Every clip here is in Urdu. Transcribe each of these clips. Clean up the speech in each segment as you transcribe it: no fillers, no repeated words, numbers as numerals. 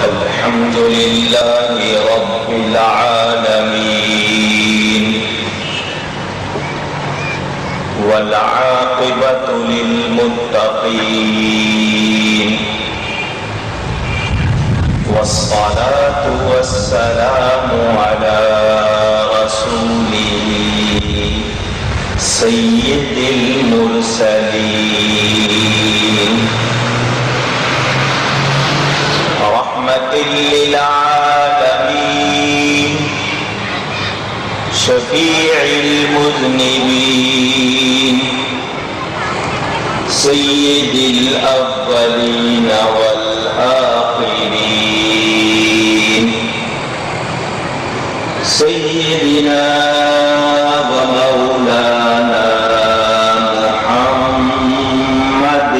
الحمد لله رب العالمين والعاقبة للمتقين والصلاة والسلام على رسوله سيد المرسلين رحمة للعالمين شفيع المذنبين سيد الأولين والآخرين سيدنا ومولانا محمد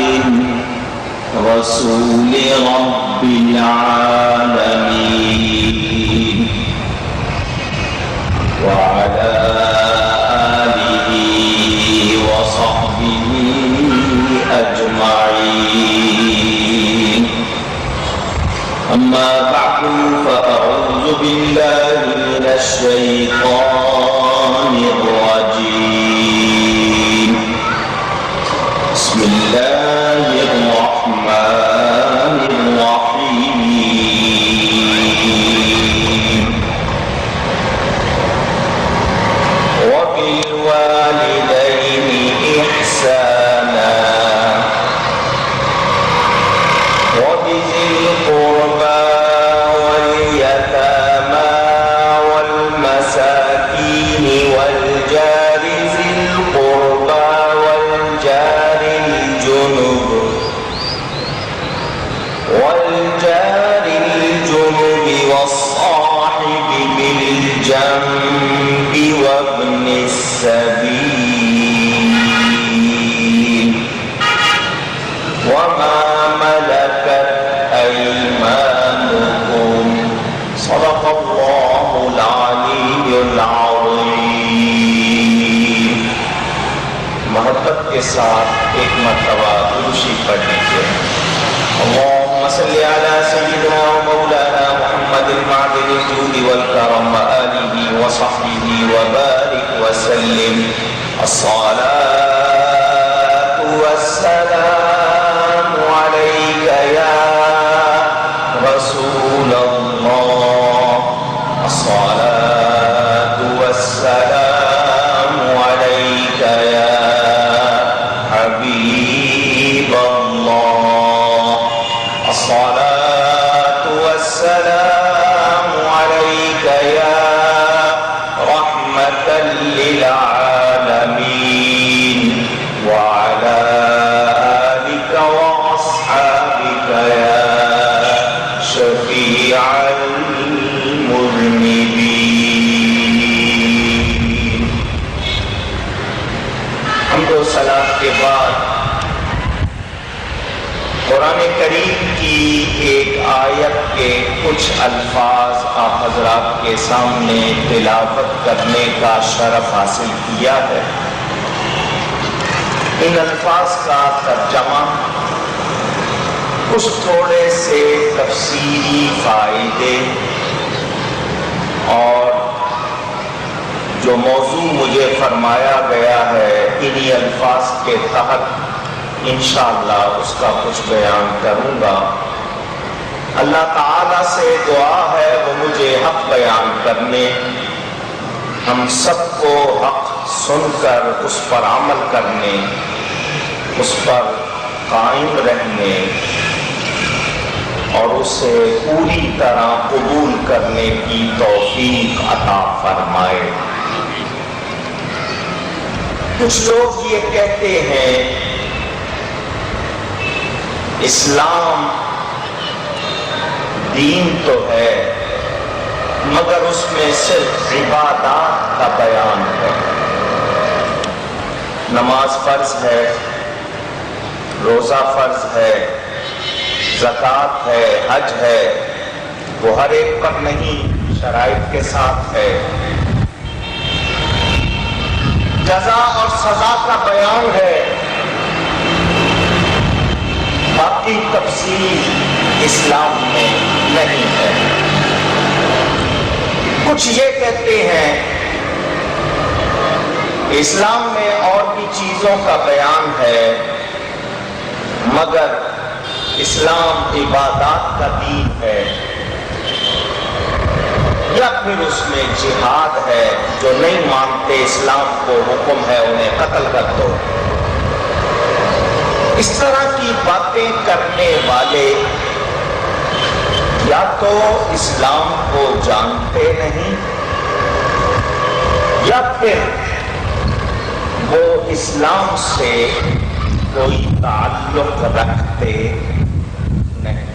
رسول رب العالمين وعلى آله وصحبه أجمعين أما بعد فأعوذ بالله من الشيطان الرجيم بسم الله الرحمن الرحيم وبالوالدين إحسانا وبذي القربى واليتامى والمساكين والجار ذي القربى والجار الجنب والصاحب بالجنب وابن السبيل وما ملكت أيمانكم صدق الله العلي العظيم. محبت کے ساتھ ایک مرتبہ درود پڑھ لیجیے. اللهم صل على سيدنا ومولانا محمد المعدن الجود والكرم وآله وصحبه وبارك وسلم. الصلاة والسلام عليك يا رسول الله. الصلاة والسلام عليك يا حبيب الله. الصلاة والسلام عليك يا رحمة للعالمين وعلى آلك وأصحابك يا شفيع المذنبين. حمد و صلاة کے بعد قرآن کریم کی ایک آیت کے کچھ الفاظ آپ حضرات کے سامنے تلاوت کرنے کا شرف حاصل کیا ہے. ان الفاظ کا ترجمہ، کچھ تھوڑے سے تفصیلی فائدے اور جو موضوع مجھے فرمایا گیا ہے انہی الفاظ کے تحت انشاءاللہ اس کا کچھ بیان کروں گا. اللہ تعالیٰ سے دعا ہے وہ مجھے حق بیان کرنے، ہم سب کو حق سن کر اس پر عمل کرنے، اس پر قائم رہنے اور اسے پوری طرح قبول کرنے کی توفیق عطا فرمائے. کچھ لوگ یہ کہتے ہیں اسلام دین تو ہے مگر اس میں صرف عبادات کا بیان ہے. نماز فرض ہے، روزہ فرض ہے، زکوٰۃ ہے، حج ہے، وہ ہر ایک پر نہیں، شرائط کے ساتھ ہے. جزا اور سزا کا بیان ہے، باقی تفصیل اسلام میں نہیں کچھ یہ کہتے ہیں اسلام میں اور بھی چیزوں کا بیان ہے، مگر اسلام عبادات کا دین ہے، یا پھر اس میں جہاد ہے، جو نہیں مانتے اسلام کو حکم ہے انہیں قتل کر دو۔ اس طرح کی باتیں کرنے والے یا تو اسلام کو جانتے نہیں، یا پھر وہ اسلام سے کوئی تعلق رکھتے نہیں۔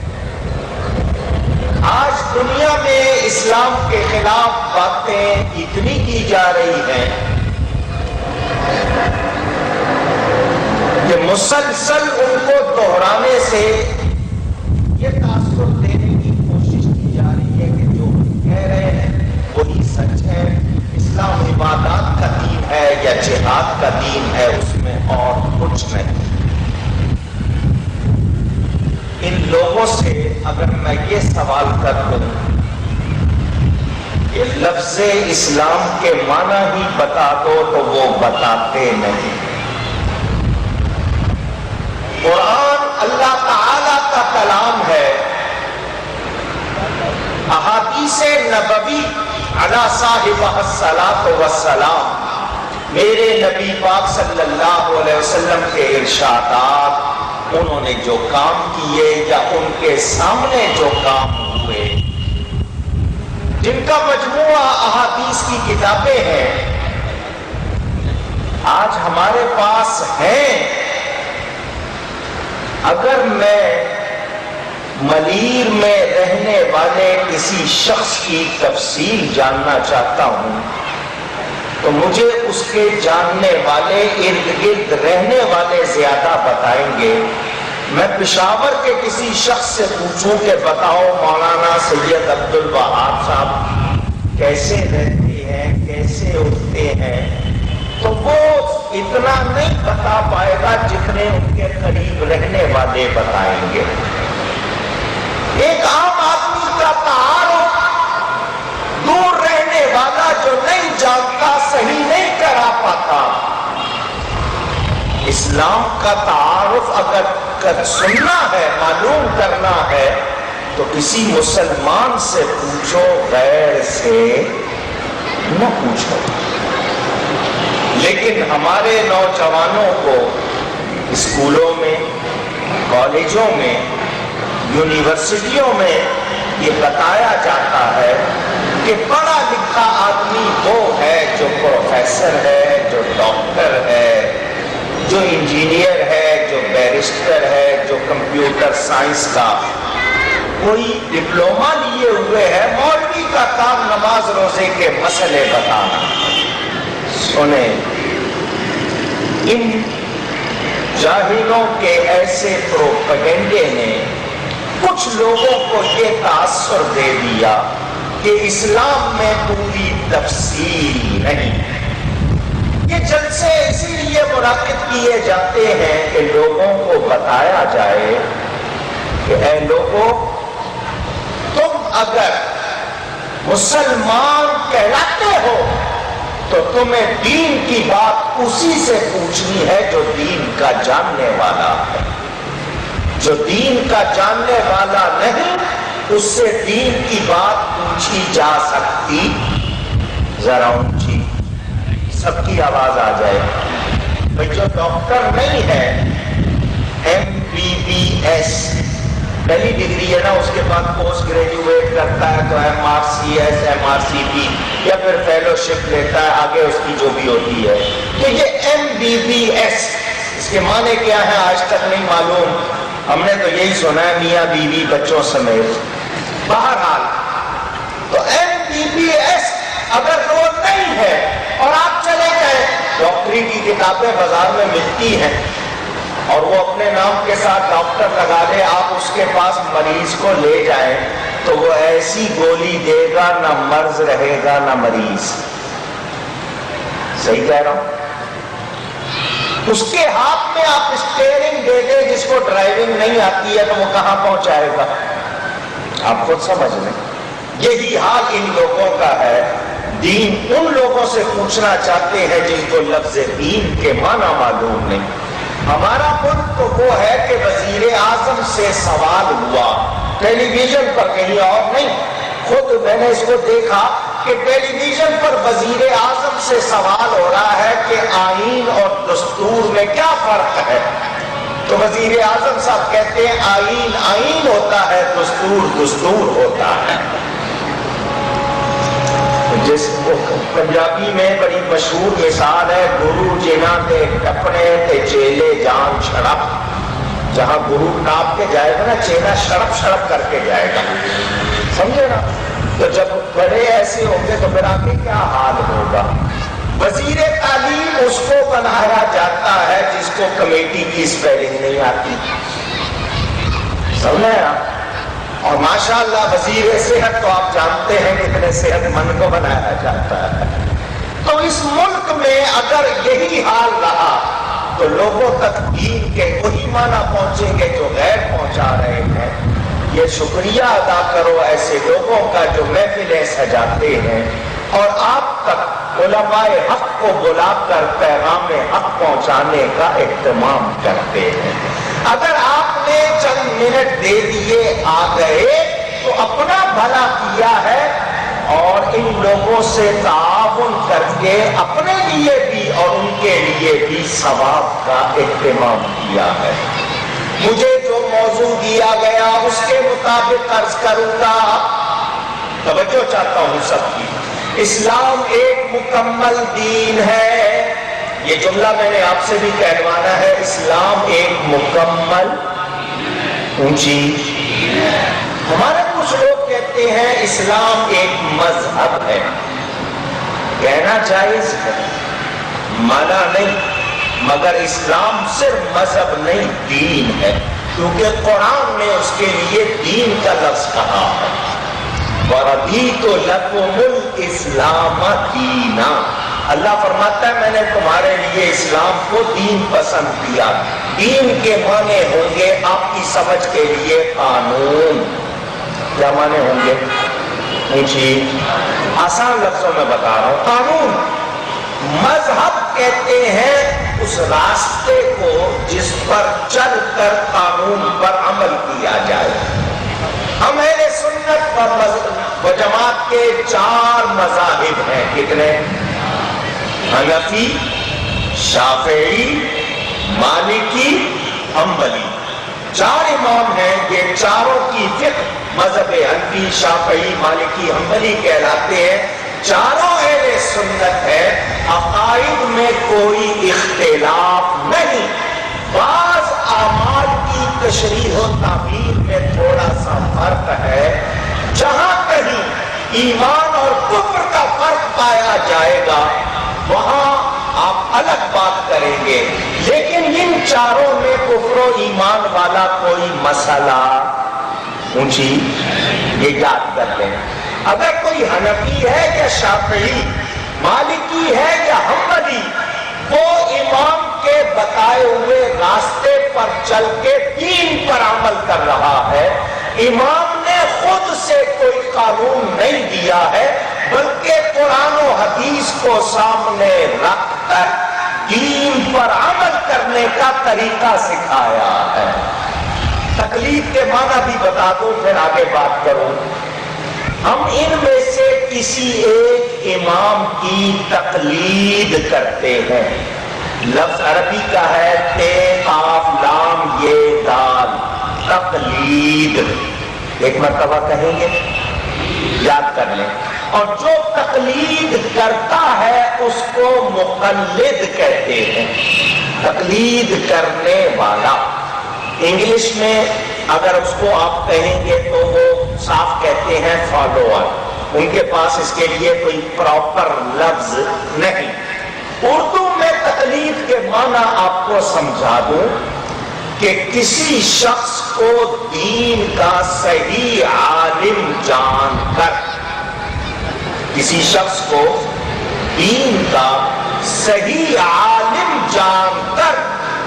آج دنیا میں اسلام کے خلاف باتیں اتنی کی جا رہی ہیں کہ مسلسل ان کو دہرانے سے یہ تاثر دینے کی کوشش کی جا رہی ہے کہ جو کہہ رہے ہیں وہی سچ ہے، اسلام عبادات کا دین ہے یا جہاد کا دین ہے، اس میں اور کچھ نہیں۔ ان لوگوں سے اگر میں یہ سوال کر دوں کہ لفظ اسلام کے معنی ہی بتا دو تو وہ بتاتے نہیں۔ قرآن اللہ تعالی کا کلام ہے، احادیث نبوی علی صاحبہ الصلاۃ والسلام، میرے نبی پاک صلی اللہ علیہ وسلم کے ارشادات، انہوں نے جو کام کیے یا ان کے سامنے جو کام ہوئے، جن کا مجموعہ احادیث کی کتابیں ہیں، آج ہمارے پاس ہیں۔ اگر میں ملیر میں رہنے والے کسی شخص کی تفصیل جاننا چاہتا ہوں تو مجھے اس کے جاننے والے ارد گرد رہنے والے زیادہ بتائیں گے۔ میں پشاور کے کسی شخص سے پوچھوں کہ بتاؤ مولانا سید عبد الوہاب صاحب کیسے رہتے ہیں، کیسے اٹھتے ہیں، تو وہ اتنا نہیں بتا پائے گا جتنے ان کے قریب رہنے والے بتائیں گے۔ ایک عام آدمی کا تعارف دور رہنے والا جو نہیں جانتا صحیح نہیں کرا پاتا۔ اسلام کا تعارف اگر سننا ہے، معلوم کرنا ہے، تو کسی مسلمان سے پوچھو، غیر سے نہ پوچھو۔ لیکن ہمارے نوجوانوں کو اسکولوں میں، کالجوں میں، یونیورسٹیوں میں یہ بتایا جاتا ہے کہ پڑھا لکھا آدمی وہ ہے جو پروفیسر ہے، جو ڈاکٹر ہے، جو انجینئر ہے، جو بیرسٹر ہے، جو کمپیوٹر سائنس کا کوئی ڈپلومہ لیے ہوئے ہے۔ مولوی کا کام نماز روزے کے مسئلے بتانا۔ سنیں، ان جاہلوں کے ایسے پروپیگنڈے نے کچھ لوگوں کو یہ تاثر دے دیا کہ اسلام میں پوری تفصیل نہیں۔ یہ جلسے اسی لیے منعقد کیے جاتے ہیں کہ لوگوں کو بتایا جائے کہ اے لوگوں، تم اگر مسلمان کہلاتے ہو تو تمہیں دین کی بات اسی سے پوچھنی ہے جو دین کا جاننے والا ہے۔ جو دین کا جاننے والا نہیں، اس سے دین کی بات پوچھی جا سکتی۔ ذرا اونچی سب کی آواز آ جائے۔ بھئی جو ڈاکٹر نہیں ہے، MBBS پہلی ڈگری ہے نا، اس کے بعد پوسٹ گریجویٹ کرتا ہے تو MRCS MRCP یا پھر فیلوشپ لیتا ہے، آگے اس کی جو بھی ہوتی ہے۔ تو یہ MBBS اس کے معنی کیا ہے آج تک نہیں معلوم، ہم نے تو یہی سنا ہے میاں بیوی بچوں سمیت۔ بہرحال تو MBBS اگر وہ نہیں ہے اور آپ چلے گئے، ڈاکٹری کی کتابیں بازار میں ملتی ہیں اور وہ اپنے نام کے ساتھ ڈاکٹر لگا لے، آپ اس کے پاس مریض کو لے جائیں تو وہ ایسی گولی دے گا نہ مرض رہے گا نہ مریض۔ صحیح کہہ رہا ہوں؟ اس کے ہاتھ میں آپ اسٹیئرنگ دے دیں، جس کو ڈرائیونگ نہیں آتی ہے تو وہ کہاں پہنچائے گا؟ آپ خود سمجھ لیں۔ یہی حال ان لوگوں کا ہے. دین ان لوگوں سے پوچھنا چاہتے ہیں جن کو لفظ دین کے معنی معلوم نہیں. ہمارا ملک تو وہ ہے کہ وزیر اعظم سے سوال ہوا ٹیلی ویژن پر، کہیں اور نہیں. خود میں نے اس کو دیکھا کہ ٹیلی ویژن پر وزیر اعظم سے سوال ہو رہا ہے کہ آئین اور دستور میں کیا فرق ہے. تو وزیر اعظم صاحب کہتے ہیں آئین آئین ہوتا ہے، دستور دستور ہوتا ہے. جس پنجابی میں بڑی مشہور مثال ہے، گرو جنہاں تے ٹپنے تے چیلے جان چھڑپ. جہاں گرو ٹاپ کے جائے گا نا، چیلا شڑپ شڑپ کر کے جائے گا، سمجھے نا. تو جب بڑے ایسے ہوں گے تو پھر آگے کیا حال ہوگا. وزیر تعلیم اس کو بنایا جاتا ہے جس کو کمیٹی کی اسپیلنگ نہیں آتی، سمجھے نا. اور ماشاءاللہ وزیر صحت تو آپ جانتے ہیں کتنے صحت مند کو بنایا جاتا ہے. تو اس ملک میں اگر یہی حال رہا تو لوگوں تک دین کے وہی معنی پہنچیں گے جو غیر پہنچا رہے ہیں. یہ شکریہ ادا کرو ایسے لوگوں کا جو محفلیں سجاتے ہیں اور آپ تک علماء حق کو بلا کر پیغام حق پہنچانے کا اہتمام کرتے ہیں. اگر آپ نے چند منٹ دے دیے آ گئے تو اپنا بھلا کیا ہے اور ان لوگوں سے تعاون کر کے اپنے لیے بھی اور ان کے لیے بھی ثواب کا اہتمام کیا ہے. مجھے جو موضوع دیا گیا اس کے مطابق عرض کروں گا. توجہ چاہتا ہوں سب کی. اسلام ایک مکمل دین ہے. یہ جملہ میں نے آپ سے بھی کہلوانا ہے. اسلام ایک مکمل اونچی. ہمارے کچھ لوگ کہتے ہیں اسلام ایک مذہب ہے. کہنا جائز ہے، منع نہیں، مگر اسلام صرف مذہب نہیں دین ہے، کیونکہ قرآن نے اس کے لیے دین کا لفظ کہا ہے. وَرَضِيتُ لَكُمُ الْإِسْلَامَ دِينًا. اللہ فرماتا ہے میں نے تمہارے لیے اسلام کو دین پسند کیا. دین کے معنی ہوں گے آپ کی سمجھ کے لیے قانون. کیا معنی ہوں گے؟ اونچی آسان لفظوں میں بتا رہا ہوں. قانون. مذہب کہتے ہیں اس راستے کو جس پر چل کر قانون پر عمل کیا جائے. ہم اہل سنت و جماعت کے 4 مذاہب ہیں. کتنے؟ حنفی، شافعی، مالکی، حنبلی. 4 امام ہیں. یہ چاروں کی فقہ مذہب حنفی، شافعی، مالکی، حنبلی کہلاتے ہیں. چاروں اہل سنت ہے. عقائد میں کوئی اختلاف نہیں. بعض اعمال کی تشریح و تعبیر میں تھوڑا سا فرق ہے. جہاں کہیں ایمان اور کفر کا فرق پایا جائے گا وہاں آپ الگ بات کریں گے، لیکن ان چاروں میں کفر و ایمان والا کوئی مسئلہ اونچی یہ یاد کر لیں. اگر کوئی حنفی ہے یا شافعی، مالکی ہے یا حنبلی، وہ امام کے بتائے ہوئے راستے پر چل کے دین پر عمل کر رہا ہے. امام نے خود سے کوئی قانون نہیں دیا ہے بلکہ قرآن و حدیث کو سامنے رکھ کر دین پر عمل کرنے کا طریقہ سکھایا ہے. تقلید کے معنی بھی بتا دوں پھر آگے بات کروں. ہم ان میں سے کسی ایک امام کی تقلید کرتے ہیں. لفظ عربی کا ہے تے قاف لام یہ دال. تقلید ایک مرتبہ کہیں گے، یاد کر لیں. اور جو تقلید کرتا ہے اس کو مقلد کہتے ہیں. تقلید کرنے والا. انگلش میں اگر اس کو آپ کہیں گے تو وہ صاف کہتے ہیں فالوور. ان کے پاس اس کے لیے کوئی پراپر لفظ نہیں. اردو میں تقلید کے معنی آپ کو سمجھا دوں کہ کسی شخص کو دین کا صحیح عالم جان کر، کسی شخص کو دین کا صحیح عالم جان کر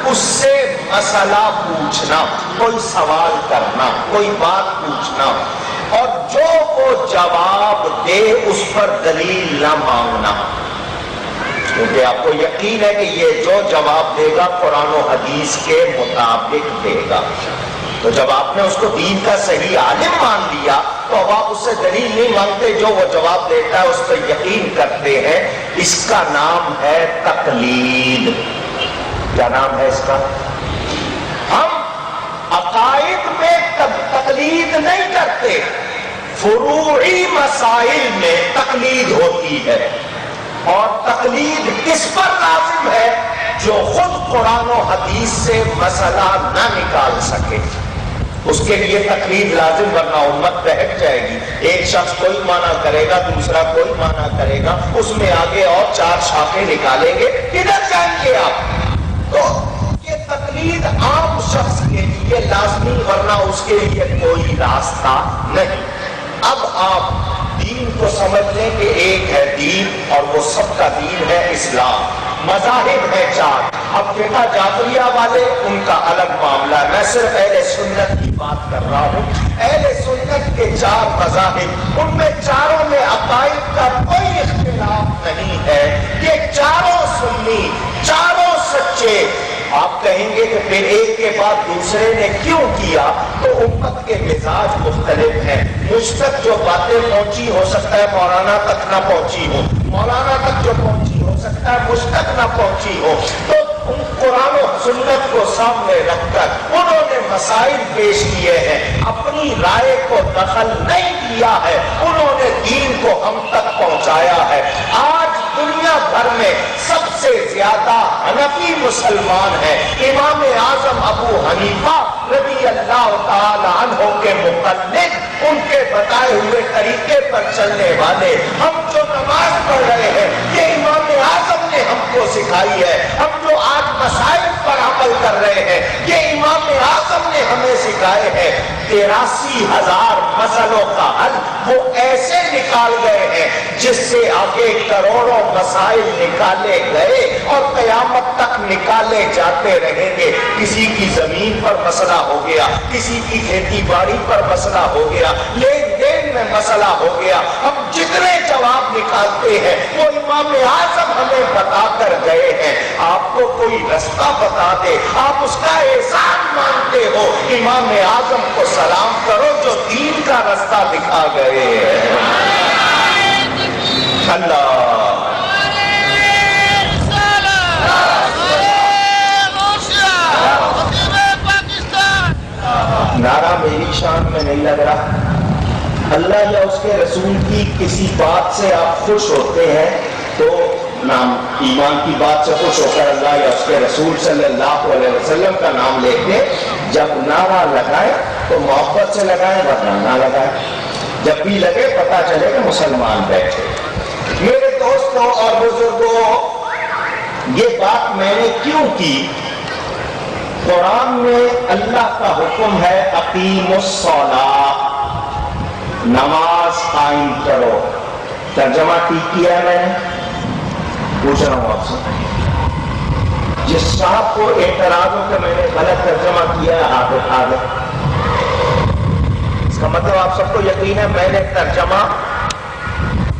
اس سے مسئلہ پوچھنا، کوئی سوال کرنا، کوئی بات پوچھنا، اور جو وہ جواب دے اس پر دلیل نہ مانگنا، کیونکہ آپ کو یقین ہے کہ یہ جو جواب دے گا قرآن و حدیث کے مطابق دے گا. تو جب آپ نے اس کو دین کا صحیح عالم مان لیا تو اب آپ اس سے دلیل نہیں مانگتے، جو وہ جواب دیتا ہے اس پر یقین کرتے ہیں. اس کا نام ہے تقلید. کیا نام ہے اس کا؟ ہم عقائد میں تقلید نہیں کرتے، فروعی مسائل میں تقلید ہوتی ہے. اور تقلید کس پر لازم ہے؟ جو خود قرآن و حدیث سے مسئلہ نہ نکال سکے اس کے لیے تقلید لازم، ورنہ امت بہک جائے گی. ایک شخص کوئی معنی کرے گا، دوسرا کوئی معنی کرے گا، اس میں آگے اور 4 شاخیں نکالیں گے، کدھر جائیں گے آپ؟ تو یہ تقلید عام شخص کے لیے لازمی، ورنہ اس کے لیے کوئی راستہ نہیں. اب آپ دین کو سمجھ لیں کہ ایک ہے دین اور وہ سب کا دین ہے اسلام. مذاہب ہے 4. اب دیکھا جعفریہ والے ان کا الگ معاملہ ہے، میں صرف اہل سنت کی بات کر رہا ہوں. اہل سنت کے 4 مذاہب، ان میں چاروں میں عقائد کا کوئی اختلاف نہیں ہے. یہ چاروں سنی، چاروں سچے. آپ کہیں گے کہ پھر ایک کے بعد دوسرے نے کیوں کیا؟ تو امت کے مزاج مختلف ہیں. مجھ تک جو باتیں پہنچی ہو سکتا ہے مولانا تک نہ پہنچی ہو، مولانا تک جو پہنچی ہو سکتا ہے مجھ تک نہ پہنچی ہو. تو قرآن و سنت کو سامنے رکھ کر انہوں نے مسائل پیش کیے ہیں، اپنی رائے کو دخل نہیں دیا ہے، انہوں نے دین کو ہم تک پہنچایا ہے. آج دنیا بھر میں سب سے زیادہ حنفی مسلمان ہیں. امام اعظم ابو حنیفہ رضی اللہ تعالی عنہ کے مقلد، ان کے بتائے ہوئے طریقے پر چلنے والے. ہم جو نماز پڑھ رہے ہیں یہ امام اعظم نے ہم کو سکھائی ہے. ہم جو آج مسائل پر عمل کر رہے ہیں یہ امام اعظم نے ہمیں سکھائے ہیں. 83,000 مسئلوں کا حل وہ ایسے نکال گئے ہیں جس سے آگے کروڑوں مسائل نکالے گئے اور قیامت تک نکالے جاتے رہیں گے. کسی کی زمین پر مسئلہ ہو گیا، کسی کی کھیتی باڑی پر مسئلہ ہو گیا، لین دین میں مسئلہ ہو گیا. ہم جتنے جواب نکالتے ہیں وہ امام اعظم ہمیں بتا کر گئے ہیں. آپ کو کوئی رستہ بتا دے، آپ اس کا احسان مانتے ہو، امام اعظم کو سلام کرو جو دین کا رستہ دکھا گئے ہیں. اللہ نعرہ میری شان میں نہیں لگ رہا. اللہ یا اس کے رسول کی کسی بات سے آپ خوش ہوتے ہیں تو نام ایمان کی بات سے خوش ہو کر اللہ یا اس کے رسول صلی اللہ علیہ وسلم کا نام لے کے جب نعرہ لگائے تو محبت سے لگائیں ورنہ نہ لگائیں. جب بھی لگے پتا چلے کہ مسلمان بیٹھے. میرے دوستوں اور بزرگوں، یہ بات میں نے کیوں کی؟ قرآن میں اللہ کا حکم ہے اقیم الصلاۃ، نماز قائم کرو. ترجمہ ٹھیک کیا ہے میں نے؟ پوچھ رہا ہوں آپ سے. جس صاحب کو اعتراض ہو کہ میں نے غلط ترجمہ کیا ہے ہاتھ اٹھا دے. اس کا مطلب آپ سب کو یقین ہے میں نے ترجمہ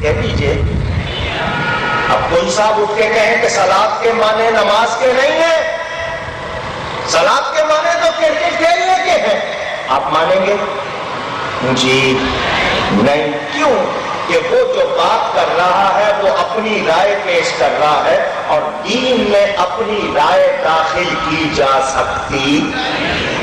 کہہ دیجئے. اب کوئی صاحب اٹھ کے کہیں کہ صلاۃ کے معنی نماز کے نہیں ہیں، صلاۃ کے معنی تو کرکٹ کھیلنے کے ہیں، آپ مانیں گے؟ جی نہیں. کیوں؟ کہ وہ جو بات کر رہا ہے وہ اپنی رائے پیش کر رہا ہے اور دین میں اپنی رائے داخل کی جا سکتی.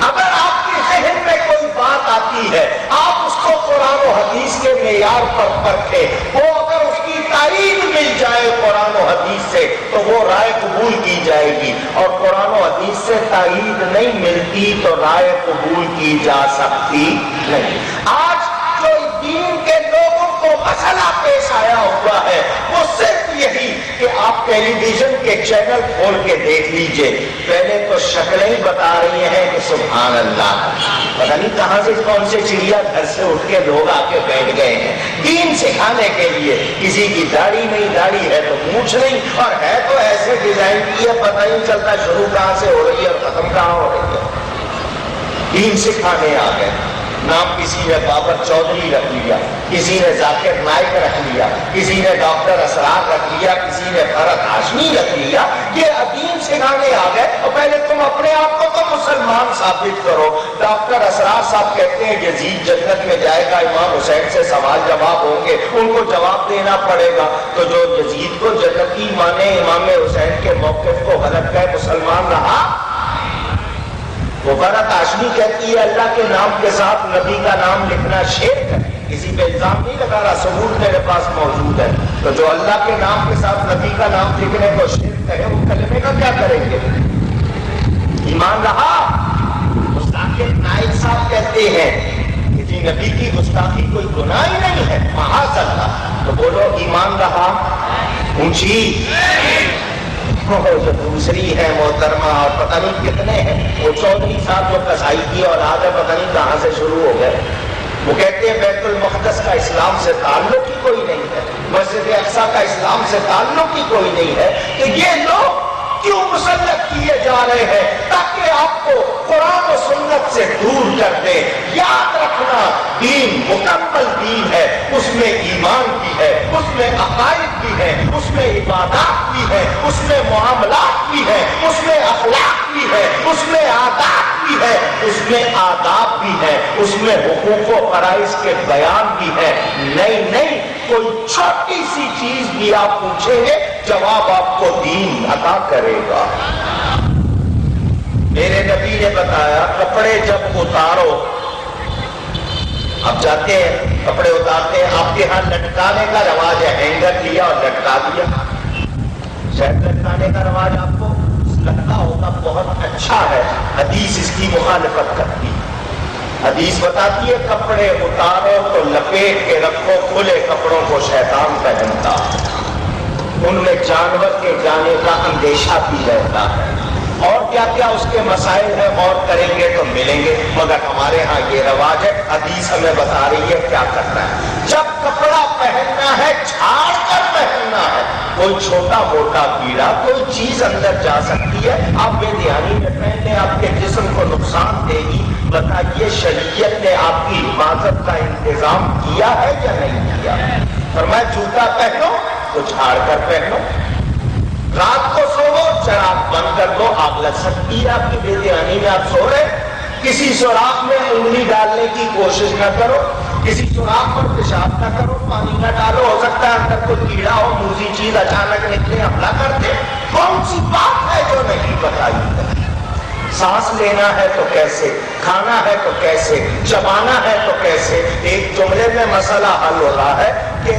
اگر آپ کے ذہن میں کوئی بات آتی ہے آپ اس کو قرآن و حدیث کے معیار پر پرکھیں، وہ اگر اس کی تائید مل جائے قرآن و حدیث سے تو وہ رائے قبول کی جائے گی، اور قرآن و حدیث سے تائید نہیں ملتی تو رائے قبول کی جا سکتی نہیں. آج جو دین کے لوگوں کو مسئلہ پیش آیا ہوا ہے وہ صرف یہی کہ آپ ٹیلی ویژن کے چینل کھول کے دیکھ لیجئے. پہلے تو شکلیں ہی بتا رہی ہیں کہ سبحان اللہ، پتہ نہیں کہاں سے کون سے چڑیا گھر سے اٹھ کے لوگ آ کے بیٹھ گئے ہیں دین سکھانے کے لیے. کسی کی داڑھی نہیں، داڑھی ہے تو مونچھ نہیں، اور ہے تو ایسے ڈیزائن کی ہے پتہ نہیں چلتا شروع کہاں سے ہو رہی ہے اور ختم کہاں ہو رہی ہے. دین سکھانے آ گئے. نام کسی نے بابر چودھری رکھ لیا، کسی نے ذاکر نائک رکھ لیا، کسی نے ڈاکٹر اسرار رکھ لیا، کسی نے فرحت ہاشمی رکھ لیا، یہ دین سکھانے آ گئے۔ اور پہلے تم اپنے آپ کو تو مسلمان ثابت کرو۔ ڈاکٹر اسرار صاحب کہتے ہیں یزید جنت میں جائے گا، امام حسین سے سوال جواب ہوں گے، ان کو جواب دینا پڑے گا۔ تو جو یزید کو جنتی مانے، امام حسین کے موقف کو غلط کہے، مسلمان رہا؟ وہ فرحت ہاشمی کہتی ہے اللہ کے نام کے ساتھ نبی کا نام لکھنا شرک ہے۔ کسی پہ الزام نہیں لگا رہا، ثبوت میرے پاس موجود ہے۔ تو جو اللہ کے نام کے ساتھ نبی کا نام لکھنے کو شرک ہے، وہ کلمے کا کیا کریں گے؟ ایمان رہا؟ ذاکر نائک صاحب کہتے ہیں کہ جی نبی کی گستاخی کوئی گناہ ہی نہیں ہے، معاذ اللہ۔ تو بولو ایمان رہا؟ اونچی جو دوسری ہے محترمہ، اور پتہ نہیں کتنے ہیں، وہ چودھری صاحب جو کسائی کی اور آج پتہ نہیں کہاں سے شروع ہو گئے، وہ کہتے ہیں بیت المقدس کا اسلام سے تعلق ہی کوئی نہیں ہے، مسجد اقصیٰ کا اسلام سے تعلق ہی کوئی نہیں ہے۔ کہ یہ لوگ کیوں مسلط کیے جا رہے ہیں؟ تاکہ آپ کو قرآن و سنت سے دور کر دیں۔ یاد رکھنا دین مکمل دین ہے، اس میں ایمان بھی ہے، اس میں عقائد بھی ہے، اس میں عبادات بھی ہے، اس میں معاملات بھی ہے، اس میں اخلاق بھی ہے، اس میں عادات بھی ہے، اس میں آداب بھی ہے، اس میں حقوق و فرائض کے بیان بھی ہے۔ نہیں کوئی چھوٹی سی چیز بھی آپ پوچھیں گے، جواب آپ کو دین عطا کرے گا۔ میرے نبی نے بتایا کپڑے جب اتارو، آپ جاتے ہیں کپڑے اتارتے ہیں، آپ کے ہاں لٹکانے کا رواج ہے، ہینگر لیا اور لٹکا دیا۔ شاید لٹکانے کا رواج آپ کو لگتا ہوگا بہت اچھا ہے، حدیث اس کی مخالفت کرتی ہے۔ حدیث بتاتی ہے کپڑے اتارو تو لپیٹ کے رکھو، کھلے کپڑوں کو شیطان پہنتا، ان میں جانور کے جانے کا اندیشہ بھی رہتا ہے، اور کیا کیا اس کے مسائل ہیں، اور کریں گے تو ملیں گے، مگر ہمارے ہاں یہ رواج ہے۔ حدیث ہمیں بتا رہی ہے کیا کرنا ہے۔ جب کپڑا پہننا ہے جھاڑ کر پہننا ہے، کوئی چھوٹا موٹا کیڑا کوئی چیز اندر جا سکتی ہے، آپ بے دھیانی میں پہنے آپ کے جسم کو نقصان دے گی۔ بتائیے شریعت نے آپ کی حفاظت کا انتظام کیا ہے یا نہیں کیا؟ فرمایا جوتا پہنو تو جھاڑ کر پہنو، رات کو سو چراغ بند کر دو، آگ لگ سکتی ہے آپ کی بے دھیانی میں، آپ سو رہے، کسی سوراخ میں انگلی ڈالنے کی کوشش نہ کرو، کسی سوراخ پر پیشاب نہ کرو، پانی نہ ڈالو، ہو سکتا ہے اندر کوئی کیڑا ہو، موذی چیز اچانک نکلے حملہ کر دے۔ کون سی بات ہے جو نہیں بتائی؟ سانس لینا ہے تو کیسے، کھانا ہے تو کیسے، چبانا ہے تو کیسے۔ ایک جملے میں مسئلہ حل ہو رہا ہے کہ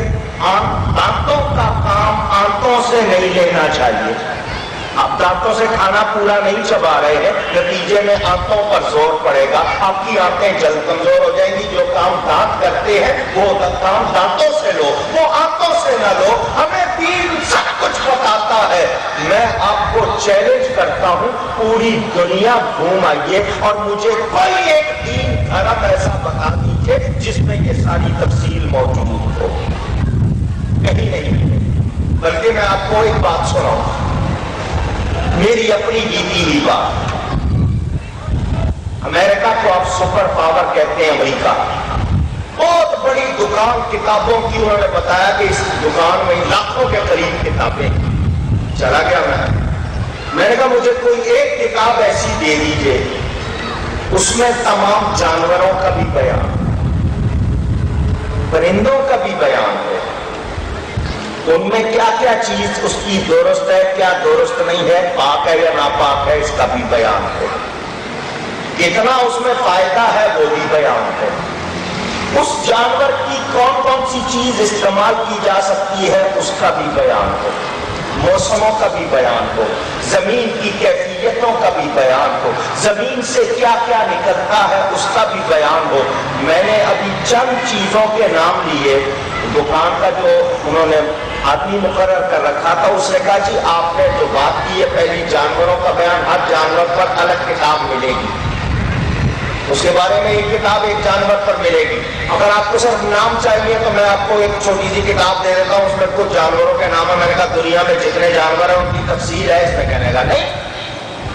دانتوں کا کام آنتوں سے نہیں لینا چاہیے۔ آپ دانتوں سے کھانا پورا نہیں چبا رہے ہیں، نتیجے میں آنتوں پر زور پڑے گا، آپ کی آنتیں جلد کمزور ہو جائیں گی۔ جو کام دانت کرتے ہیں وہ کام دانتوں سے لو، وہ آنتوں سے نہ لو۔ ہمیں دین سب کچھ بتاتا ہے۔ میں آپ کو چیلنج کرتا ہوں، پوری دنیا گھوم آئیے اور مجھے کوئی ایک دین دھرم ایسا بتا دیجیے جس میں یہ ساری تفصیل موجود ہو۔ کہیں نہیں، بلکہ میں آپ کو ایک بات سناؤں، میری اپنی بیتی ہوئی بات۔ امریکہ کو آپ سپر پاور کہتے ہیں، امریکہ بہت بڑی دکان کتابوں کی، انہوں نے بتایا کہ اس دکان میں لاکھوں کے قریب کتابیں۔ چلا گیا میں نے کہا مجھے کوئی ایک کتاب ایسی دے دیجئے اس میں تمام جانوروں کا بھی بیان، پرندوں کا بھی بیان ہے، ان میں کیا کیا چیز اس کی درست ہے، کیا درست نہیں ہے، پاک ہے یا ناپاک ہے، اس کا بھی بیان ہے، کتنا اس میں فائدہ ہے وہ بھی بیان ہے، اس جانور کی کون کون سی چیز استعمال کی جا سکتی ہے اس کا بھی بیان ہو، موسموں کا بھی بیان ہو، زمین کی کیفیتوں کا بھی بیان ہو، زمین سے کیا کیا نکلتا ہے اس کا بھی بیان ہو۔ میں نے ابھی چند چیزوں کے نام لیے، دکان کا جو انہوں نے آدمی مقرر کر رکھا تھا، اس نے کہا جی آپ نے جو بات کی ہے پہلی جانوروں کا بیان، ہر جانور پر الگ کتاب ملے گی، اس کے بارے میں ایک کتاب ایک جانور پر ملے گی۔ اگر آپ کو صرف نام چاہیے تو میں آپ کو ایک چھوٹی سی کتاب دے دیتا ہوں، اس میں کچھ جانوروں کے نام ہے، میں نے کہا دنیا میں جتنے جانور ہیں ان کی تفصیل ہے، اس میں کہنے گا نہیں،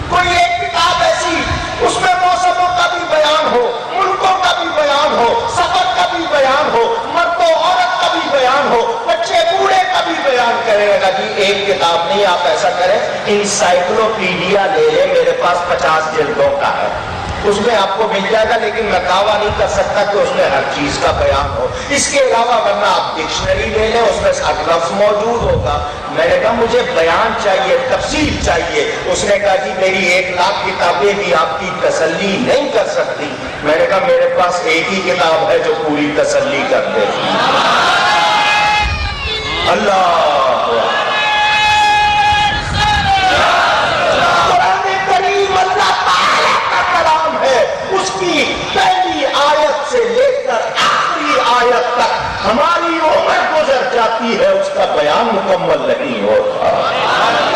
کوئی ایک کتاب ایسی اس میں موسموں کا بھی بیان ہو، ملکوں کا بھی بیان بیان ہو، سفر کا بھی بیان ہو، مرد و عورت کا بھی بیان ہو، بچے بوڑھے کا بھی بیان کرے گا جی ایک کتاب نہیں، آپ ایسا کریں انسائکلوپیڈیا لے لیں، میرے پاس 50 جلدوں کا ہے، اس میں آپ کو مل جائے گا، لیکن میں دعویٰ نہیں کر سکتا کہ اس میں ہر چیز کا بیان ہو۔ اس کے علاوہ ورنہ آپ ڈکشنری لے لیں، اس میں ہر لفظ موجود ہوگا۔ میں نے کہا مجھے بیان چاہیے، تفصیل چاہیے۔ اس نے کہا جی میری 1,00,000 کتابیں بھی آپ کی تسلی نہیں کر سکتی۔ میں نے کہا میرے پاس ایک ہی کتاب ہے جو پوری تسلی کر دے۔ اللہ اس کی پہلی آیت سے لے کر آخری آیت تک ہماری عمر گزر جاتی ہے، اس کا بیان مکمل نہیں ہوتا۔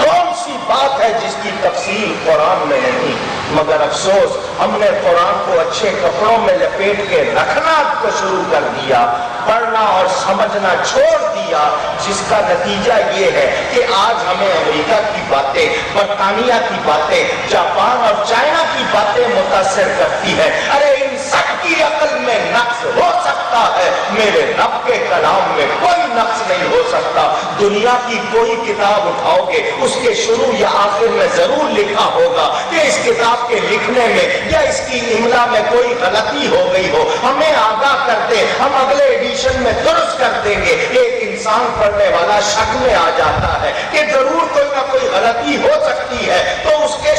کون سی بات ہے جس کی تفصیل قرآن میں نہیں؟ مگر افسوس ہم نے قرآن کو اچھے کپڑوں میں لپیٹ کے رکھنا کو شروع کر دیا، پڑھنا اور سمجھنا چھوڑ دیا، جس کا نتیجہ یہ ہے کہ آج ہمیں امریکہ کی باتیں، برطانیہ کی باتیں، جاپان اور چائنا کی باتیں متاثر کرتی ہے۔ ارے ان سب کی عقل میں نقص ہو سکتا ہے، میرے رب کے کلام میں کوئی نقص نہیں ہو سکتا۔ دنیا کی کوئی کتاب اٹھاؤ گے، اس کے شروع یا آخر میں ضرور لکھا ہوگا کہ اس کتاب کے لکھنے میں یا اس کی املا میں کوئی غلطی ہو گئی ہو، ہمیں آگاہ کر دے، ہم اگلے ایڈیشن میں درست کر دیں گے۔ ایک انسان پڑھنے والا شک میں آ جاتا ہے کہ ضرور کوئی نہ کوئی غلطی ہو سکتی ہے، تو اس میں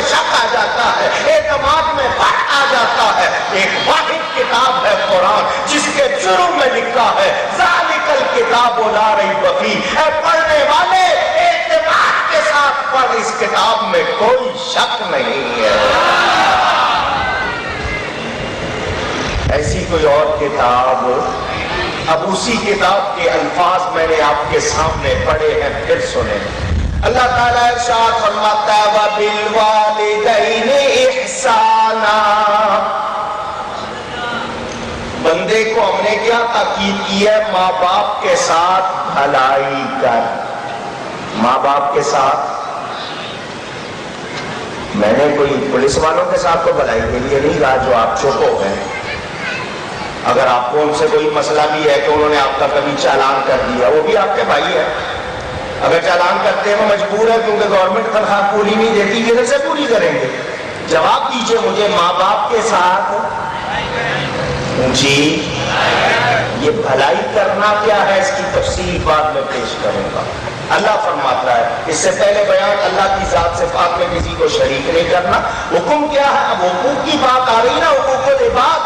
شک آ جاتا ہے، اعتماد میں بٹ آ جاتا ہے۔ ایک واحد کتاب ہے قرآن، جس کے شروع میں لکھا ہے ذالک الکتاب لا ریب فیہ، اے پڑھنے والے اعتماد کے ساتھ پڑھ، اس کتاب میں کوئی شک نہیں ہے۔ ایسی کوئی اور کتاب، اب اسی کتاب کے الفاظ میں نے آپ کے سامنے پڑھے ہیں، پھر سنیں۔ اللہ تعالیٰ ارشاد فرماتا ہے وَبِالْوَالِدَيْنِ إِحْسَانًا، بندے کو ہم نے کیا تاکید کی ہے؟ ماں باپ کے ساتھ بھلائی کر۔ ماں باپ کے ساتھ، میں نے کوئی پولیس والوں کے ساتھ تو بھلائی کے لیے نہیں کہا جو آپ چپ ہو گئے۔ اگر آپ کو ان سے کوئی مسئلہ بھی ہے کہ انہوں نے آپ کا کبھی چالان کر دیا، وہ بھی آپ کے بھائی ہے، اگر چالان کرتے ہیں وہ مجبور ہے کیونکہ گورنمنٹ تنخواہ پوری نہیں دیتی، کدھر سے پوری کریں گے؟ جواب دیجئے مجھے، ماں باپ کے ساتھ جی یہ بھلائی کرنا کیا ہے؟ اس کی تفصیل بعد میں پیش کروں گا۔ اللہ فرماتا ہے، اس سے پہلے بیان اللہ کی ذات صفات میں کسی کو شریک نہیں کرنا۔ حکم کیا ہے؟ اب حقوق کی بات آ رہی نا، حقوق العباد۔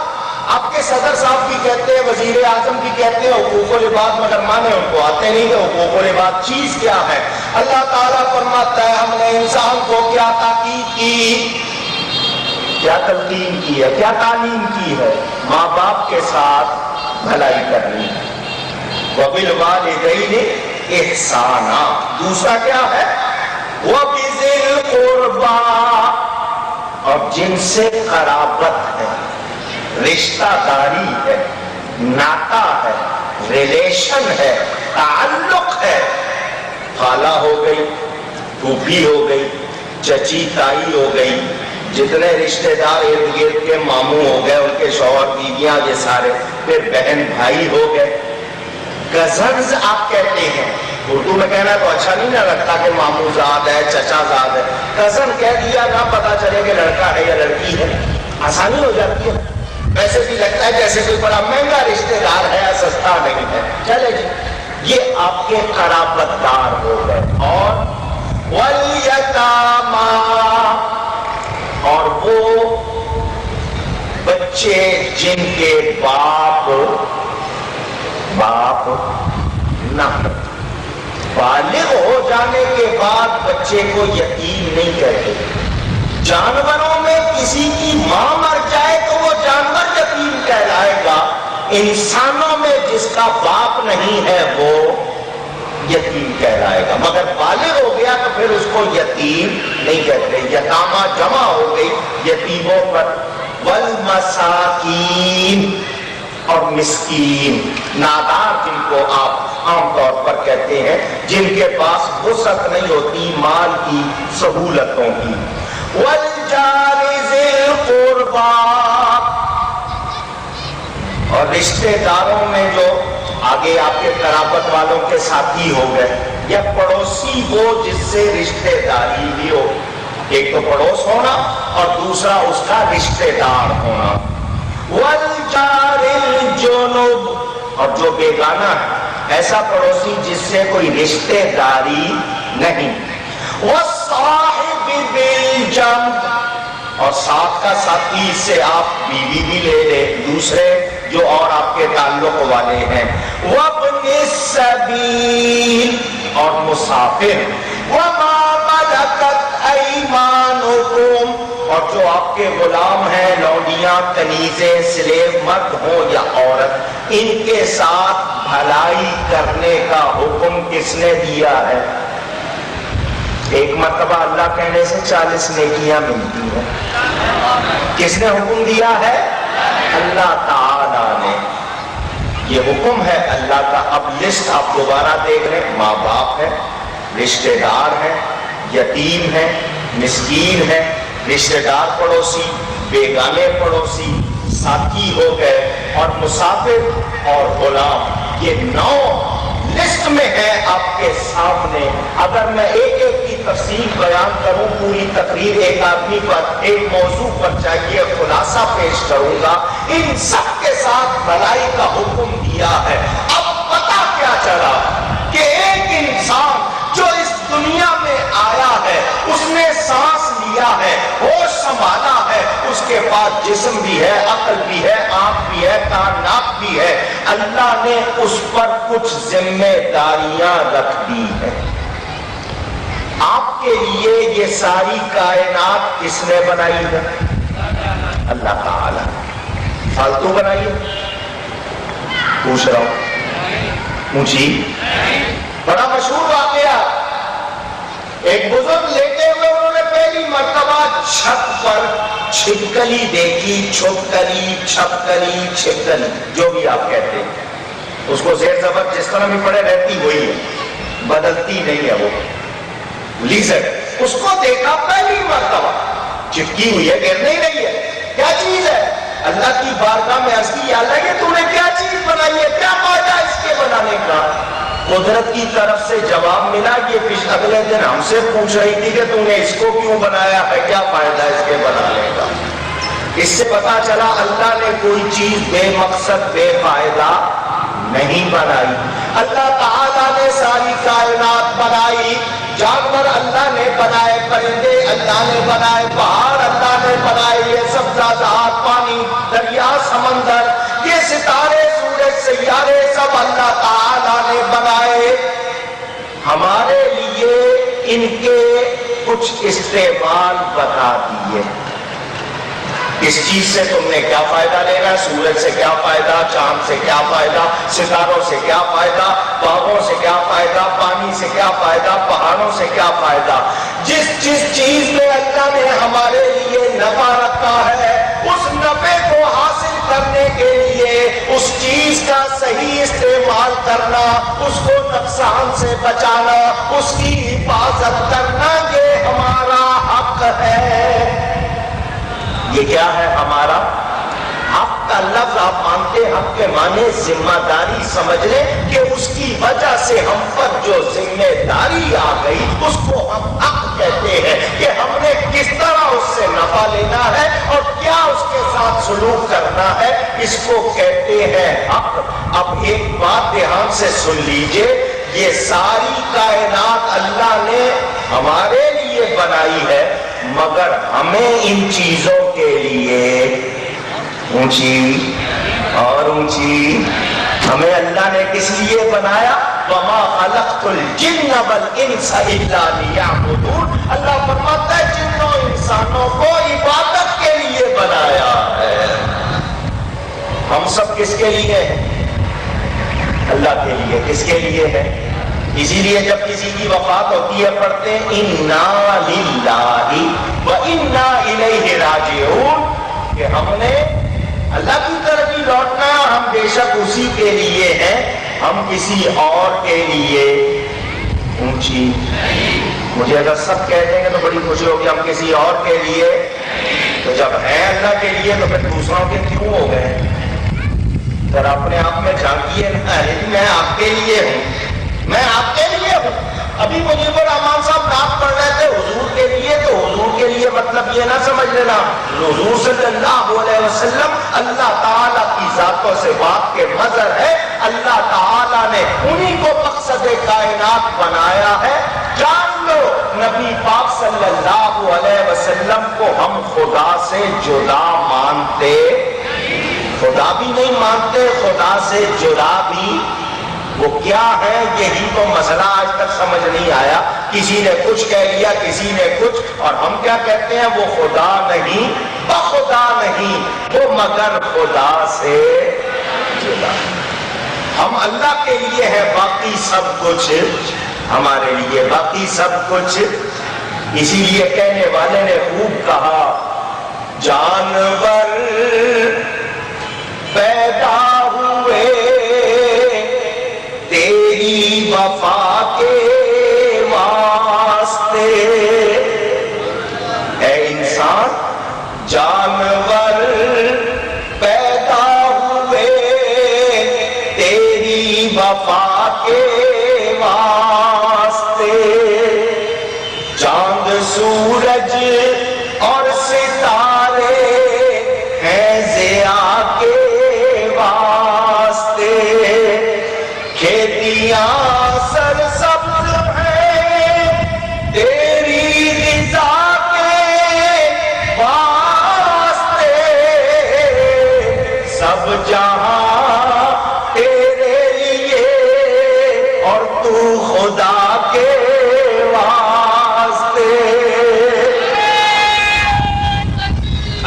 آپ کے صدر صاحب بھی کہتے ہیں، وزیر اعظم بھی کہتے ہیں حقوق العباد، مگر مانے ان کو آتے نہیں کہ حقوق العباد چیز کیا ہے۔ اللہ تعالیٰ فرماتا ہے ہم نے انسان کو کیا تاکید کی، کیا تلقین کی ہے، کیا تعلیم کی ہے؟ ماں باپ کے ساتھ بھلائی کرنی ہے۔ وَبِالْوَالِدَيْنِ إِحْسَانًا، دوسرا کیا ہے؟ وَبِذِي الْقُرْبَىٰ، اور جن سے قرابت ہے، رشتہ داری ہے، ناتا ہے، ریلیشن ہے، تعلق ہے، خالہ ہو گئی، پھوپھی ہو گئی، چچی تائی ہو گئی، جتنے رشتہ دار ارد گرد کے ماموں ہو گئے، ان کے شوہر بیویاں، یہ سارے، پھر بہن بھائی ہو گئے، کزنز آپ کہتے ہیں، اردو میں کہنا تو اچھا نہیں نہ لگتا کہ ماموں زاد ہے، چچا زاد ہے، کزن کہہ دیا نہ پتا چلے کہ لڑکا ہے یا لڑکی ہے، آسانی ہو جاتی ہے۔ ویسے بھی لگتا ہے جیسے کوئی بڑا مہنگا رشتہ دار ہے یا سستا نہیں ہے، چلے جی یہ آپ کے قرابت دار ہو گئے۔ اور والیتاما، اور وہ بچے جن کے باپ نہ، بالغ ہو جانے کے بعد بچے کو یتیم نہیں کہتے۔ جانوروں میں کسی کی ماں مر جائے تو وہ جانور یتیم کہلائے گا، انسانوں میں جس کا باپ نہیں ہے وہ یتیم کہلائے گا، مگر بالغ ہو گیا تو پھر اس کو یتیم نہیں کہتے۔ یتامہ جمع ہو گئی یتیموں پر۔ والمساکین، اور مسکین، نادار جن کو آپ عام طور پر کہتے ہیں، جن کے پاس وسعت نہیں ہوتی مال کی، سہولتوں کی۔ والجار ذی القربیٰ، اور رشتے داروں میں جو آگے آپ کے قرابت والوں کے ساتھی ہو گئے، یا پڑوسی وہ جس سے رشتے داری بھی ہو، ایک تو پڑوس ہونا اور دوسرا اس کا رشتے دار ہونا، والجار الجنب، اور جو بیگانہ ہے ایسا پڑوسی جس سے کوئی رشتے داری نہیں، والصاحب بالجنب، اور ساتھ کا ساتھی، اس سے آپ بیوی بھی لے لے، دوسرے جو اور آپ کے تعلق والے ہیں، وابن السبیل، اور مسافر، وما ملکت ایمانکم، اور جو آپ کے غلام ہیں، لونڈیاں، کنیزیں، سلیو، مرد ہوں یا عورت، ان کے ساتھ بھلائی کرنے کا حکم کس نے دیا ہے؟ ایک مرتبہ اللہ کہنے سے 40 نیکیاں ملتی ہیں، کس نے حکم دیا ہے؟ اللہ تعالیٰ نے، یہ حکم ہے اللہ کا۔ اب لسٹ آپ دوبارہ دیکھ رہے ہیں، ماں باپ ہے، رشتے دار ہے، یتیم ہے، مسکین ہے، رشتے دار پڑوسی، بیگانے پڑوسی، ساتھی ہو گئے، اور مسافر اور غلام، یہ 9 لسٹ میں ہے آپ کے سامنے۔ اگر میں ایک ایک کی تفصیل بیان کروں، پوری تقریر ایک آدمی پر، ایک موضوع پر چاہیے، خلاصہ پیش کروں گا۔ ان سب کے ساتھ بھلائی کا حکم دیا ہے۔ اب پتہ کیا چلا کہ ایک انسان جو اس دنیا میں آیا ہے، اس نے سانس لیا ہے، ہوش سنبھالا ہے، اس کے بعد جسم بھی ہے، عقل بھی ہے، آنکھ بھی ہے، کان ناک بھی ہے، اللہ نے اس پر کچھ ذمہ داریاں رکھ دی ہیں۔ آپ کے لیے یہ ساری کائنات کس نے بنائی ہے؟ اللہ تعالی۔ فالتو بنائی ہے؟ پوچھ رہا ہوں، اونچی۔ بڑا مشہور واقعہ، ایک بزرگ لیتے ہوئے انہوں نے پہلی مرتبہ چھت پر چھپکلی دیکھی، چھپکلی، چھپکلی، چھپکلی، جو بھی آپ کہتے ہیں، اس کو زیر زبر جس طرح بھی پڑے رہتی وہی ہے، بدلتی نہیں ہے، وہ لیزرڈ۔ اس کو دیکھا پہلی مرتبہ، چپکی ہوئی ہے، گر نہیں رہی ہے، کیا چیز ہے؟ اللہ کی بارگاہ میں عرض کی، یا اللہ یہ تو نے کیا چیز بنائی ہے، کیا فائدہ اس کے بنانے کا؟ قدرت کی طرف سے جواب ملا، یہ اگلے دن ہم سے پوچھ رہی تھی کہ تم نے اس کو کیوں بنایا ہے، کیا فائدہ اس کے بنانے کا؟ اس سے پتا چلا اللہ نے کوئی چیز بے مقصد بے فائدہ نہیں بنائی۔ اللہ تعالیٰ نے ساری کائنات بنائی، جانور اللہ نے بنائے، پرندے اللہ نے بنائے، پہاڑ اللہ نے بنائے، یہ سب ذات، پانی، دریا، سمندر، یہ ستارے، سورج، سیارے، سب اللہ تعالیٰ نے بنائے۔ ہمارے لیے ان کے کچھ استعمال بتا دیے، اس چیز سے تم نے کیا فائدہ لینا ہے، سورج سے کیا فائدہ، چاند سے کیا فائدہ، ستاروں سے کیا فائدہ، باغوں سے کیا فائدہ، پانی سے کیا فائدہ، پہاڑوں سے کیا فائدہ۔ جس چیز میں اللہ نے ہمارے لیے نفع رکھا ہے، اس نفع کو حاصل کرنے کے لیے اس چیز کا صحیح استعمال کرنا، اس کو نقصان سے بچانا، اس کی حفاظت کرنا، یہ ہمارا حق ہے۔ یہ کیا ہے ہمارا حق کا لفظ آپ مانتے، حق کے معنی ذمہ داری سمجھ لیں کہ اس کی وجہ سے ہم پر جو ذمہ داری آ گئی اس کو ہم حق کہتے ہیں، کہ ہم نے کس طرح اس سے نفع لینا ہے اور کیا اس کے ساتھ سلوک کرنا ہے، اس کو کہتے ہیں حق۔ اب ایک بات دھیان سے سن لیجئے، یہ ساری کائنات اللہ نے ہمارے لیے بنائی ہے، مگر ہمیں ان چیزوں کے لیے، اونچی اور اونچی، ہمیں اللہ نے کس لیے بنایا؟ وَمَا خَلَقْتُ الْجِنَّ وَالْإِنسَ إِلَّا لِيَعْبُدُونَ۔ اللہ فرماتا ہے جنوں انسانوں کو عبادت کے لیے بنایا ہے۔ ہم سب کس کے لیے ہیں؟ اللہ کے لیے۔ کس کے لیے ہے؟ اسی لیے جب کسی کی وفات ہوتی ہے پڑھتے ہیں اِنَّا لِلَّهِ وَإِنَّا إِلَيْهِ رَاجِعُونَ، کہ ہم نے اللہ کی طرف ہی لوٹنا، ہم بے شک اسی کے لیے ہیں، ہم کسی اور کے لیے اونچی۔ مجھے اگر سب کہہ دیں گے تو بڑی خوشی ہوگی، ہم کسی اور کے لیے، تو جب ہیں اللہ کے لیے تو پھر دوسروں کے کیوں ہو گئے؟ ذرا اپنے آپ میں جھانکیے نا، میں آپ کے لیے ہوں، میں آپ کے لیے ہوں۔ ابھی مجیب الرحمان صاحب نعت پڑھ رہے تھے حضور کے لیے، تو حضور کے لیے مطلب یہ نہ سمجھ لینا حضور صلی اللہ علیہ وسلم اللہ تعالیٰ کی ذات و صفات کے مظہر ہے، اللہ تعالیٰ نے انہی کو مقصد کائنات بنایا ہے۔ جان لو نبی پاک صلی اللہ علیہ وسلم کو ہم خدا سے جدا مانتے، خدا بھی نہیں مانتے، خدا سے جدا بھی وہ کیا ہے، یہی تو مسئلہ آج تک سمجھ نہیں آیا۔ کسی نے کچھ کہہ لیا، کسی نے کچھ، اور ہم کیا کہتے ہیں، وہ خدا نہیں، بخدا نہیں، وہ مگر خدا سے جدا۔ ہم اللہ کے لیے ہے، باقی سب کچھ ہمارے لیے، باقی سب کچھ۔ اسی لیے کہنے والے نے خوب کہا، جانور پیدا ہوئے تیری وفا کے واسطے، اے انسان جانور پیدا ہوئے تیری وفا کے واسطے، چاند سورج اور ستارے ہیں ضیاء کے واسطے، کھیتیاں سرسبز ہیں تیری رضا کے واسطے، سب جہاں تیرے لیے اور تو خدا کے واسطے۔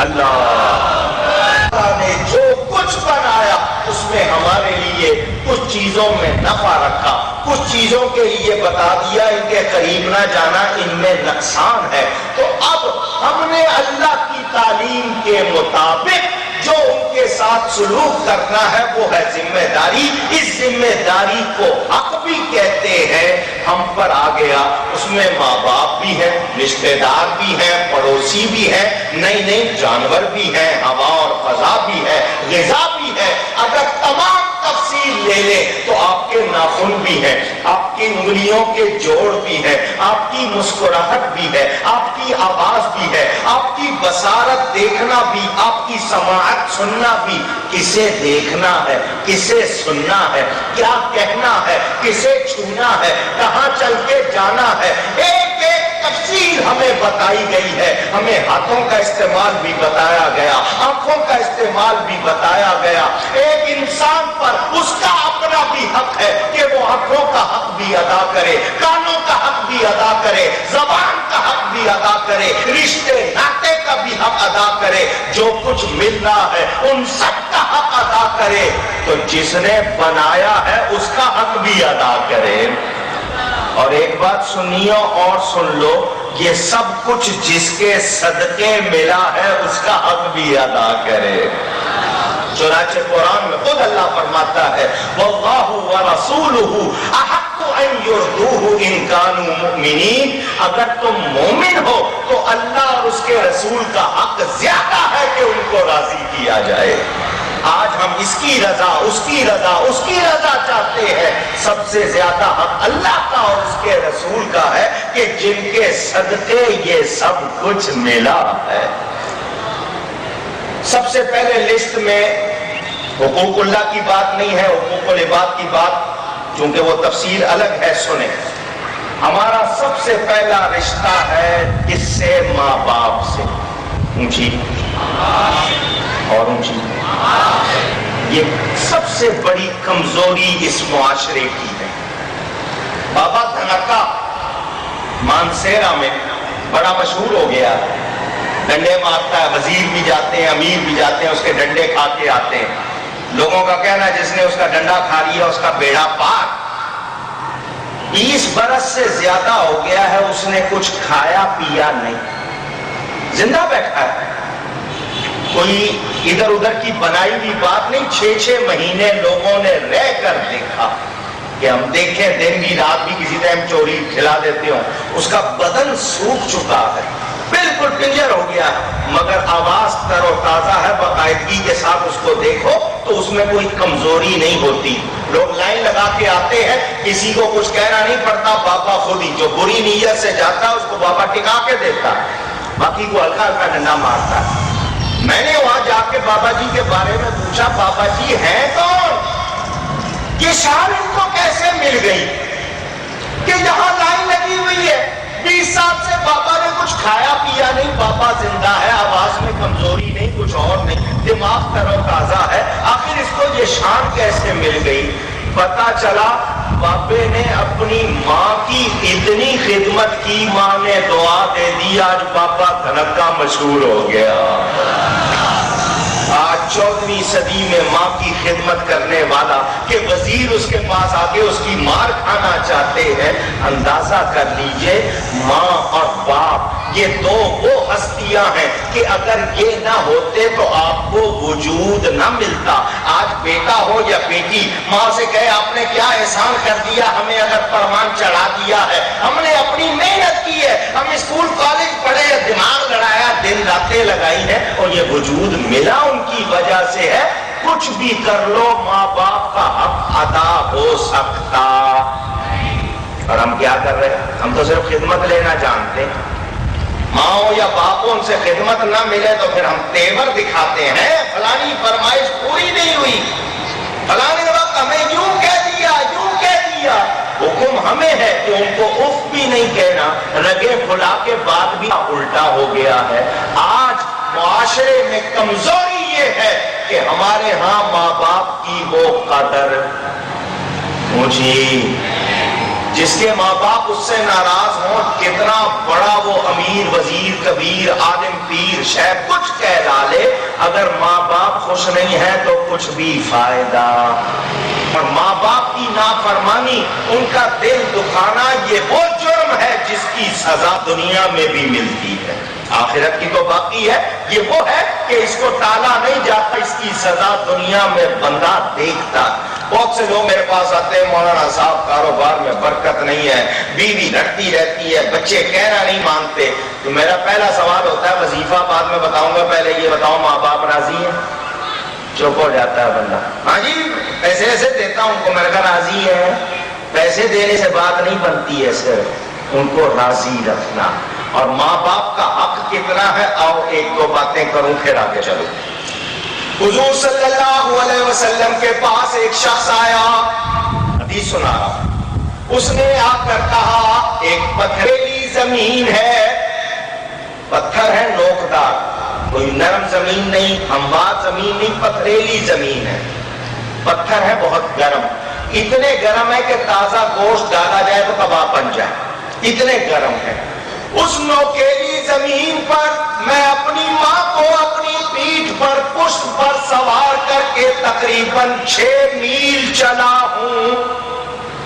اللہ نے جو کچھ بنایا اس میں ہمارے لیے کچھ چیزوں میں نفع رکھا، کچھ چیزوں کے لیے بتا دیا ان کے قریب نہ جانا، ان میں نقصان ہے۔ تو اب ہم نے اللہ کی تعلیم کے مطابق جو ان کے ساتھ سلوک کرنا ہے وہ ہے ذمہ داری۔ اس ذمہ داری کو حق بھی کہتے ہیں، ہم پر آ گیا۔ اس میں ماں باپ بھی ہیں، رشتہ دار بھی ہیں، پڑوسی بھی ہیں، نئی جانور بھی ہیں، ہوا اور فضا بھی ہے، غذا بھی ہے۔ اگر تمام تفصیل لے لیں تو آپ کے ناخن بھی ہیں، آپ کی انگلیوں کے جوڑ بھی ہیں، آپ کی مسکراہٹ بھی ہے، آپ کی آواز بھی ہے، آپ کی بصارت دیکھنا بھی، آپ کی سماعت سننا بھی۔ کسے دیکھنا ہے، کسے سننا ہے، کیا کہنا ہے، کسے چھونا ہے، کہاں چل کے جانا ہے، ایک ایک تفصیل ہمیں بتائی گئی ہے۔ ہمیں ہاتھوں کا استعمال بھی بتایا گیا، آنکھوں کا استعمال بھی بتایا گیا۔ ایک انسان پر اس کا اپنا بھی حق ہے کہ وہ آنکھوں کا حق بھی ادا کرے، کانوں کا حق بھی ادا کرے، زبان کا حق بھی ادا کرے، رشتے ناطے کا بھی حق ادا کرے، جو کچھ مل رہا ہے ان سب کا حق ادا کرے۔ تو جس نے بنایا ہے اس کا حق بھی ادا کرے۔ اور ایک بات سنیو اور سن لو، یہ سب کچھ جس کے صدقے ملا ہے اس کا حق بھی ادا کرے۔ چنانچہ قرآن میں خود اللہ فرماتا ہے واللہ ورسولہ احق ان یرضوہ ان کانوا مؤمنین، اگر تم مومن ہو تو اللہ اور اس کے رسول کا حق زیادہ ہے کہ ان کو راضی کیا جائے۔ آج ہم اس کی رضا، اس کی رضا، اس کی رضا چاہتے ہیں۔ سب سے زیادہ حق اللہ کا اور اس کے رسول کا ہے کہ جن کے صدقے یہ سب کچھ ملا ہے۔ سب سے پہلے لسٹ میں حقوق اللہ کی بات نہیں ہے، حقوق العباد کی بات، چونکہ وہ تفصیل الگ ہے۔ سنیں، ہمارا سب سے پہلا رشتہ ہے کس سے؟ ماں باپ سے۔ اونچی اور اونچی۔ یہ سب سے بڑی کمزوری اس معاشرے کی ہے۔ بابا دھنکا مانسیرا میں بڑا مشہور ہو گیا، ڈنڈے مارتا ہے، وزیر بھی جاتے ہیں، امیر بھی جاتے ہیں، اس کے ڈنڈے کھا کے آتے ہیں۔ لوگوں کا کہنا ہے جس نے اس کا ڈنڈا کھا لیا اس کا بیڑا پار۔ 20 برس سے زیادہ ہو گیا ہے، اس نے کچھ کھایا پیا نہیں، زندہ بیٹھا ہے۔ کوئی ادھر ادھر کی بنائی ہوئی بات نہیں۔ 6 مہینے لوگوں نے رہ کر دیکھا کہ ہم دیکھیں دن بھی رات بھی کسی ٹائم چوری کھلا دیتے ہوں، اس کا بدن سوکھ چکا ہے، بالکل پنجر ہو گیا، مگر آواز تر و تازہ ہے۔ باقاعدگی کے ساتھ اس کو دیکھو تو اس میں کوئی کمزوری نہیں ہوتی. لوگ لائن لگا کے آتے ہیں, کسی کو کچھ کہنا نہیں پڑتا, بابا خود ہی جو بری نیت سے جاتا ہے اس کو بابا ٹکا کے دیتا ہے, باقی کو ہلکا ہلکا ڈنڈا مارتا ہے. میں نے وہاں جا کے بابا جی کے بارے میں پوچھا, بابا جی ہیں کون, یہ شان ان کو کیسے مل گئی کہ یہاں لائن لگی ہوئی ہے, 20 سال سے بابا نے کچھ کھایا پیا نہیں, بابا زندہ ہے, آواز میں کمزوری نہیں, کچھ اور نہیں, دماغ تر و تازہ ہے, آخر اس کو یہ شان کیسے مل گئی؟ پتا چلا بابے نے اپنی ماں کی اتنی خدمت کی, ماں نے دعا دے دی, آج بابا دھنکا مشہور ہو گیا. آج 14ویں صدی میں ماں کی خدمت کرنے والا کہ وزیر اس کے پاس آگے اس کی مار کھانا چاہتے ہیں. اندازہ کر لیجئے, ماں اور باپ یہ دو وہ ہستیاں ہیں کہ اگر یہ نہ ہوتے تو آپ کو وجود نہ ملتا. آج بیٹا ہو یا بیٹی ماں سے کہے آپ نے کیا احسان کر دیا, ہمیں اگر فرمان چڑھا دیا ہے, ہم نے اپنی محنت کی ہے, ہم اسکول کالج پڑھے, دماغ لڑایا, دن راتیں لگائی ہیں, اور یہ وجود ملا ان کی وجہ سے ہے. کچھ بھی کر لو, ماں باپ کا حق ادا ہو سکتا. اور ہم کیا کر رہے ہیں, ہم تو صرف خدمت لینا جانتے ہیں. ماں یا باپ ان سے خدمت نہ ملے تو پھر ہم تیور دکھاتے ہیں, فلانی فرمائش پوری نہیں ہوئی, فلانے وقت ہمیں یوں کہہ دیا, یوں کہہ دیا. حکم ہمیں ہے کہ ان کو اف بھی نہیں کہنا. رگے پھلا کے بعد بھی الٹا ہو گیا ہے. آج معاشرے میں کمزوری یہ ہے کہ ہمارے ہاں ماں باپ کی وہ قدر اونچی, جس کے ماں باپ اس سے ناراض ہوں, کتنا بڑا وہ امیر, وزیر, کبیر, عالم, پیر, شیخ کچھ کہلا لے, اگر ماں باپ خوش نہیں ہے تو کچھ بھی فائدہ. اور ماں باپ کی نافرمانی, ان کا دل دکھانا, یہ وہ جرم ہے جس کی سزا دنیا میں بھی ملتی ہے. آخرت کی تو باقی ہے. یہ وہ ہے کہ اس کو ٹالا نہیں جاتا, اس کی سزا دنیا میں بندہ دیکھتا. بہت سے لوگ میرے پاس آتے ہیں, مولانا صاحب کاروبار میں برکت نہیں ہے, بیوی لڑتی رہتی ہے, بچے کہنا نہیں مانتے. تو میرا پہلا سوال ہوتا ہے, وظیفہ بعد میں بتاؤں گا, پہلے یہ بتاؤ ماں باپ راضی ہیں؟ چپ ہو جاتا ہے بندہ. ہاں جی پیسے ایسے دیتا ہوں ان کو, میں نے کہا راضی ہے. پیسے دینے سے بات نہیں بنتی ہے, صرف ان کو راضی رکھنا. اور ماں باپ کا حق کتنا ہے, آؤ ایک دو باتیں کروں پھر آگے چلو. حضور صلی اللہ علیہ وسلم کے پاس ایک شخص آیا, حدیث سنا رہا, اس نے آ کر کہا ایک پتھریلی زمین ہے, پتھر ہے نوکدار, کوئی نرم زمین نہیں, ہموار زمین نہیں, پتھریلی زمین ہے. پتھر ہے بہت گرم, اتنے گرم ہے کہ تازہ گوشت ڈالا جائے تو کباب بن جائے, اتنے گرم ہے. اس نوکیلی زمین پر میں اپنی ماں کو اپنی پیٹھ پر پشت پر سوار کر کے تقریباً 6 میل چلا ہوں.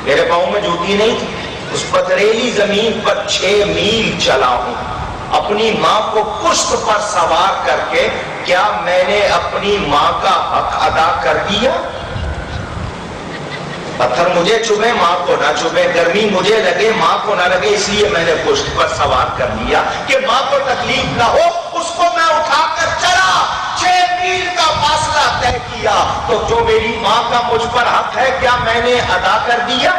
میرے پاؤں میں جوتی نہیں تھی, اس پتھریلی زمین پر 6 میل چلا ہوں اپنی ماں کو پشت پر سوار کر کے. کیا میں نے اپنی ماں کا حق ادا کر دیا؟ پتھر مجھے چبھے ماں کو نہ چبھے, گرمی مجھے لگے ماں کو نہ لگے, اس لیے میں نے پشت پر سوار کر لیا کہ ماں کو تکلیف نہ ہو. اس کو میں اٹھا کر چلا, 6 میل کا فاصلہ طے کیا. تو جو میری ماں کا مجھ پر حق ہے کیا میں نے ادا کر دیا؟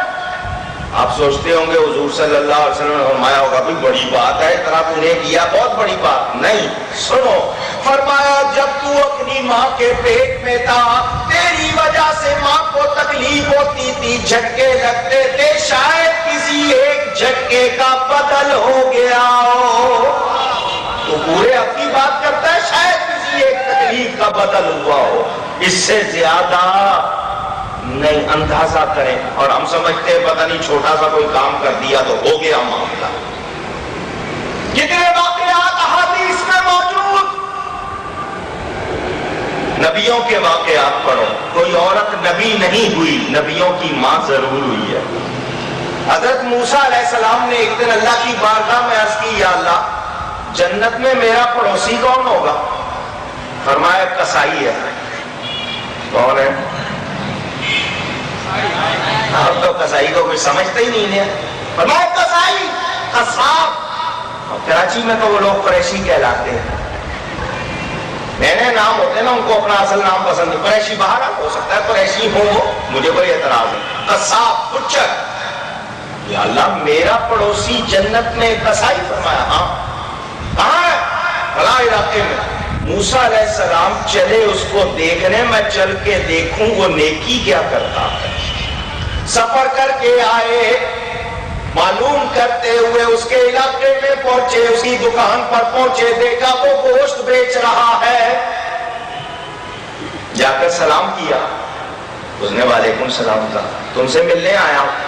آپ سوچتے ہوں گے حضور صلی اللہ علیہ وسلم نے فرمایا ہوگا بھی بڑی بات ہے, اتنا تو نے کیا, بہت بڑی بات نہیں. سنو, فرمایا جب تو اپنی ماں کے پیٹ میں تھا, تیری وجہ سے ماں کو تکلیف ہوتی تھی, جھٹکے لگتے تھے, شاید کسی ایک جھٹکے کا بدل ہو گیا ہو. تو پورے حق کی بات کرتا ہے, شاید کسی ایک تکلیف کا بدل ہوا ہو, اس سے زیادہ نہیں. اندازہ کریں. اور ہم سمجھتے ہیں پتہ نہیں چھوٹا سا کوئی کام کر دیا تو ہو گیا معاملہ. کتنے واقعات احادیث میں موجود, نبیوں کے واقعات پڑھو. کوئی عورت نبی نہیں ہوئی, نبیوں کی ماں ضرور ہوئی ہے. حضرت موسیٰ علیہ السلام نے ایک دن اللہ کی بارگاہ میں عرض کی, یا اللہ جنت میں میرا پڑوسی کون ہوگا؟ فرمایا کسائی ہے. کون ہے؟ اب تو کسائی کو کوئی سمجھتا ہی نہیں ہے. فرمایا کسائی, قصاب. اور کراچی میں تو وہ لوگ قریشی کہلاتے ہیں. نئے نئے نام ہوتے ہیں نا، ان کو اپنا اصل نام پسند نہیں. قریشی باہر ہو سکتا ہے قریشی ہو وہ، مجھے کوئی اعتراض نہیں. قصاب، بچر، یا اللہ میرا پڑوسی جنت میں قصائی فرمایا. ہاں کہاں ہے؟ فلاں علاقے میں. موسیٰ علیہ السلام چلے اس کو دیکھنے، میں چل کے دیکھوں وہ نیکی کیا کرتا ہے. سفر کر کے آئے، معلوم کرتے ہوئے اس کے علاقے میں پہنچے، اس کی دکان پر پہنچے، دیکھا وہ گوشت بیچ رہا ہے. جا کر سلام کیا. اس نے وعلیکم السلام کہا، تم سے ملنے آیا ہوں،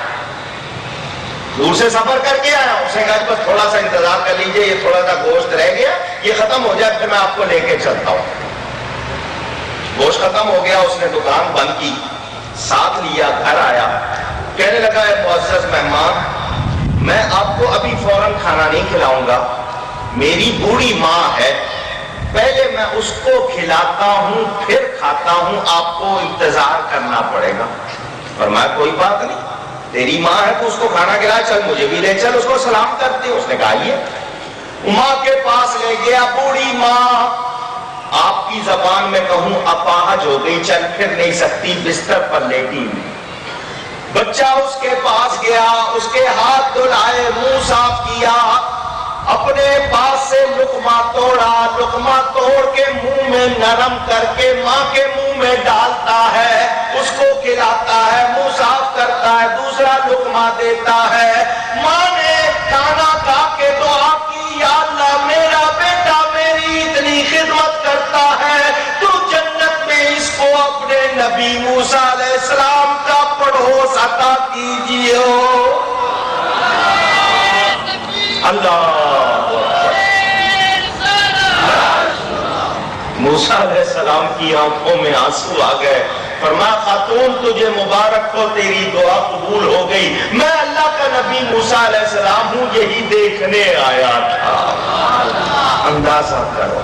دور سے سفر کر کے آیا ہوں. اس نے کہا بس تھوڑا سا انتظار کر لیجئے، یہ تھوڑا سا گوشت رہ گیا، یہ ختم ہو جائے پھر میں آپ کو لے کے چلتا ہوں. گوشت ختم ہو گیا، اس نے دکان بند کی، ساتھ لیا، گھر آیا، کہنے لگا ہے معزز مہمان، میں آپ کو ابھی فوراً کھانا نہیں کھلاؤں گا، میری بوڑھی ماں ہے، پہلے میں اس کو کھلاتا ہوں پھر کھاتا ہوں، آپ کو انتظار کرنا پڑے گا. فرمایا کوئی بات نہیں، تیری ماں ہے تو اس کو کھانا کھلا، چل مجھے بھی لے چل، اس کو سلام کرتے. اس نے کہا یہ ماں کے پاس لے گیا. بوڑھی ماں، آپ کی زبان میں کہوں اپاہج ہو گئی، چل پھر نہیں سکتی، بستر پر لیٹی ہوئی. بچہ اس کے پاس گیا، اس کے ہاتھ دھلائے، منہ صاف کیا، اپنے پاس سے لقمہ توڑا، لقمہ توڑ کے منہ میں نرم کر کے ماں کے منہ میں ڈالتا ہے، اس کو کھلاتا ہے، منہ صاف کرتا ہے، دوسرا لقمہ دیتا ہے. ماں نے کھانا کھا کے دعا کی، یا اللہ میرا بیٹا میری اتنی خدمت کرتا ہے، تو جنت میں اس کو اپنے نبی موسیٰ علیہ السلام کا پڑوس عطا کیجیے. اللہ موسیٰ علیہ السلام کی آنکھوں میں آنسو آ گئے. فرمایا خاتون تجھے مبارک ہو، تیری دعا قبول ہو گئی، میں اللہ کا نبی موسیٰ علیہ السلام ہوں، یہی دیکھنے آیا تھا. اندازہ کرو،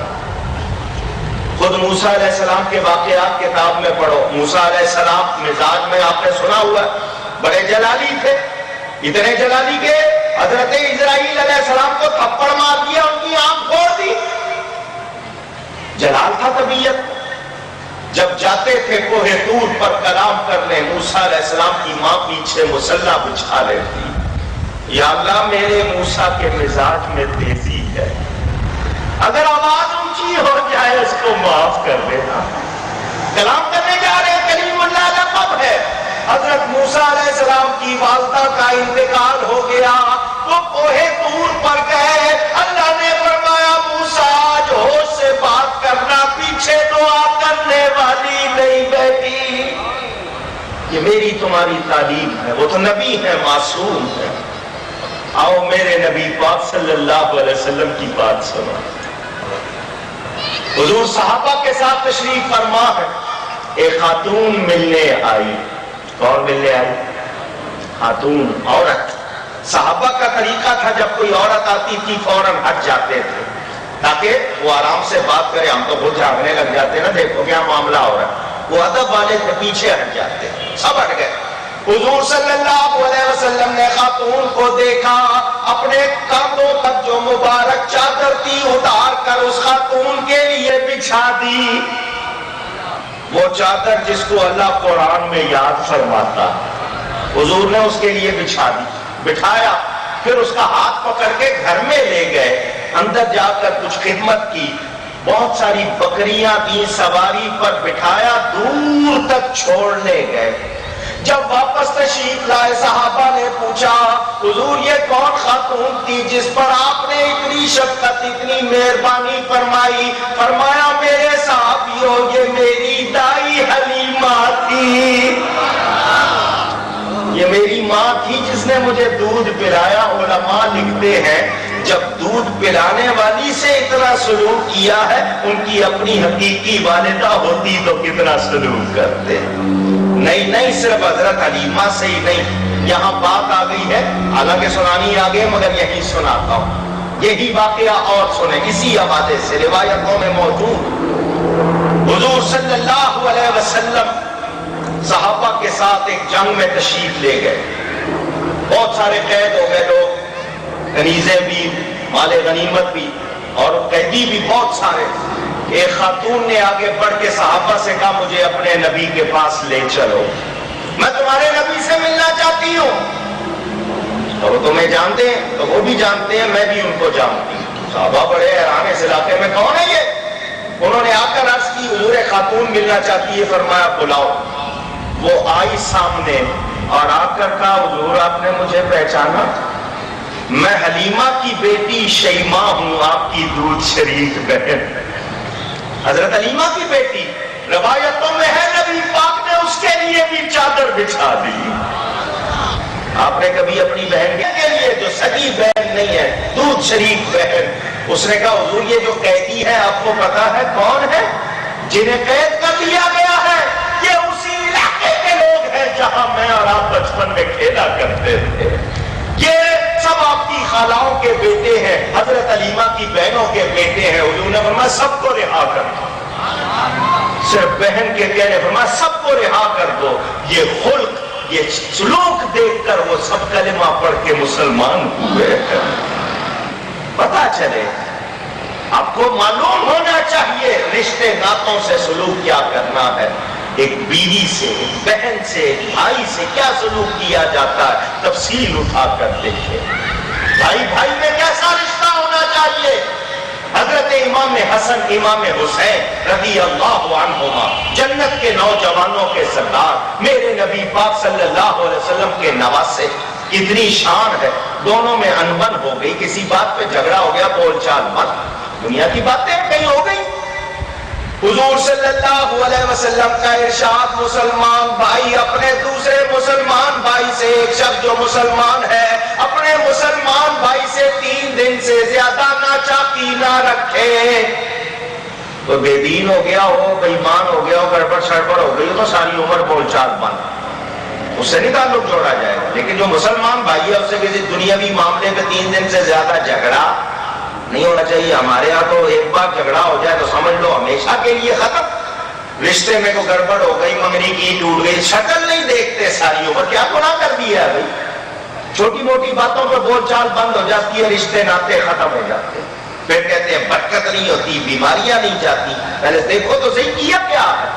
خود موسیٰ علیہ السلام کے واقعات کتاب میں پڑھو. موسیٰ علیہ السلام مزاج میں آپ نے سنا ہوا بڑے جلالی تھے، اتنے جلالی کے حضرت اسرائیل علیہ السلام کو تھپڑ مار دیا، ان کی آنکھ پھوڑ دی. جلال تھا طبیعت. جب جاتے تھے کوہ طور پر کلام کرنے، موسیٰ علیہ السلام کی ماں پیچھے مصلی بچھا لیتی. یا اللہ میرے موسیٰ کے مزاج میں تیزی ہے، اگر آواز اونچی ہو جائے اس کو معاف کر دینا. کلام کرنے جا رہے ہیں، کلیم اللہ لقب ہے. حضرت موسیٰ علیہ السلام کی والدہ کا انتقال ہو گیا، وہ کوہ طور پر گئے. اللہ نے فرمایا موسیٰ آج ہوش سے بات کرنا، پیچھے دعا کرنے والی نہیں بیٹھی. یہ میری تمہاری تعلیم ہے، وہ تو نبی ہے، معصوم ہے. آؤ میرے نبی پاک صلی اللہ علیہ وسلم کی بات سنو. حضور صحابہ کے ساتھ تشریف فرما ہے. ایک خاتون ملنے آئی. کون ملنے آئی؟ خاتون، عورت. صحابہ کا طریقہ تھا جب کوئی عورت آتی تھی فوراً ہٹ جاتے تھے تاکہ وہ آرام سے بات کرے. ہم تو خود جھاگنے لگ جاتے نا، دیکھو کیا معاملہ ہو رہا ہے. وہ ادب والے تھے، پیچھے ہٹ جاتے، سب ہٹ گئے. حضور صلی اللہ علیہ وسلم نے خاتون کو دیکھا، اپنے کندھوں تک جو مبارک چادر تھی اتار کر اس خاتون کے لیے بچھا دی. وہ چادر جس کو اللہ قرآن میں یاد فرماتا، حضور نے اس کے لیے بچھا دی، بٹھایا، پھر اس کا ہاتھ پکڑ کے گھر میں لے گئے. اندر جا کر کچھ خدمت کی، بہت ساری بکریاں دی، سواری پر بٹھایا، دور تک چھوڑنے گئے. جب واپس تشریف لائے صحابہ نے پوچھا حضور یہ کون خاتون تھی جس پر آپ نے اتنی شفقت اتنی مہربانی فرمائی؟ فرمایا میرے صحابیوں یہ میری دائی حلیمہ تھی، یہ میری ماں تھی جس نے مجھے دودھ پلایا. علماء لکھتے ہیں جب دودھ پلانے والی سے اتنا سلوک کیا ہے، ان کی اپنی حقیقی والدہ ہوتی تو کتنا سلوک کرتے. نہیں صرف حضرت حلیمہ سے ہی نہیں، یہاں بات آ گئی ہے، حالانکہ سنانی آگے مگر یہی سناتا ہوں. یہی واقعہ اور سنیں، اسی حوالے سے روایتوں میں موجود. حضور صلی اللہ علیہ وسلم صحابہ کے ساتھ ایک جنگ میں تشریف لے گئے. بہت سارے قید ہو گئے لوگ، کنیزیں بھی، مال غنیمت بھی، اور قیدی بھی بہت سارے. ایک خاتون نے آگے بڑھ کے صحابہ سے کہا مجھے اپنے نبی کے پاس لے چلو، میں تمہارے نبی سے ملنا چاہتی ہوں۔ اور وہ تمہیں جانتے ہیں تو وہ بھی جانتے ہیں، میں بھی ان کو جانتی ہوں۔ صحابہ بڑے حیران اس علاقے میں کون ہے یہ؟ انہوں نے آ کر عرض کی حضور خاتون ملنا چاہتی ہے، فرمایا بلاؤ۔ وہ آئی سامنے اور آ کر کہا حضور آپ نے مجھے پہچانا؟ میں حلیمہ کی بیٹی شیمہ ہوں، آپ کی دودھ شریف بہن۔ حضرت حلیمہ کی بیٹی، روایتوں میں ہے نبی پاک نے اس کے لیے بھی چادر بچھا دی۔ آپ نے کبھی اپنی بہن کے لیے جو سگی بہن نہیں ہے، دودھ شریف بہن، اس نے کہا حضور یہ جو قیدی ہے آپ کو پتا ہے کون ہے؟ جنہیں قید کر لیا گیا ہے یہ اسی علاقے کے لوگ ہیں جہاں میں اور آپ بچپن میں کھیلا کرتے تھے، یہ سب آپ کی خالاؤں کے بیٹے ہیں، حضرت حلیمہ کی بہنوں کے بیٹے ہیں۔ حضور نے فرمایا سب کو رہا کر دو، صرف بہن کے کہنے فرمایا سب کو رہا کر دو۔ یہ خلق، یہ سلوک دیکھ کر وہ سب کلمہ پڑھ کے مسلمان ہوئے ہیں۔ پتا چلے، آپ کو معلوم ہونا چاہیے رشتے ناتوں سے سلوک کیا کرنا ہے۔ ایک بیوی سے، ایک بہن سے، ایک بھائی سے کیا سلوک کیا جاتا ہے، تفصیل اٹھا کر دیکھیں۔ بھائی بھائی میں کیسا رشتہ ہونا چاہیے؟ حضرت امام حسن امام حسین رضی اللہ عنہما جنت کے نوجوانوں کے سردار، میرے نبی پاک صلی اللہ علیہ وسلم کے نواسے، کتنی شان ہے۔ دونوں میں انبن ہو گئی، کسی بات پہ جھگڑا ہو گیا، بول چال مت، دنیا کی باتیں کہیں ہو گئی۔ حضور صلی اللہ علیہ وسلم کا ارشاد، مسلمان بھائی اپنے دوسرے مسلمان بھائی سے، ایک شخص جو مسلمان ہے اپنے مسلمان بھائی سے 3 دن سے زیادہ ناچاکی نہ رکھے۔ تو بے دین ہو گیا ہو، بے ایمان ہو گیا ہو، گڑبڑ شڑبڑ ہو گئی تو ساری عمر بول چال بند، اس سے نہیں تعلق جوڑا جائے گا۔ لیکن جو مسلمان بھائی ہے اس سے کسی دنیاوی معاملے پہ 3 دن سے زیادہ جھگڑا نہیں ہونا چاہیے۔ ہمارے ہاں تو ایک بار جھگڑا ہو جائے تو سمجھ لو ہمیشہ کے لیے ختم، رشتے میں کوئی گڑبڑ ہو گئی، منگنی کی ٹوٹ گئی، شکل نہیں دیکھتے ساری عمر، کیا گناہ کر دیا ہے بھائی؟ چھوٹی موٹی باتوں پہ بول چال بند ہو جاتی ہے، رشتے ناتے ختم ہو جاتے ہیں، پھر کہتے ہیں برکت نہیں ہوتی، بیماریاں نہیں جاتی۔ پہلے دیکھو تو صحیح کیا کیا ہے۔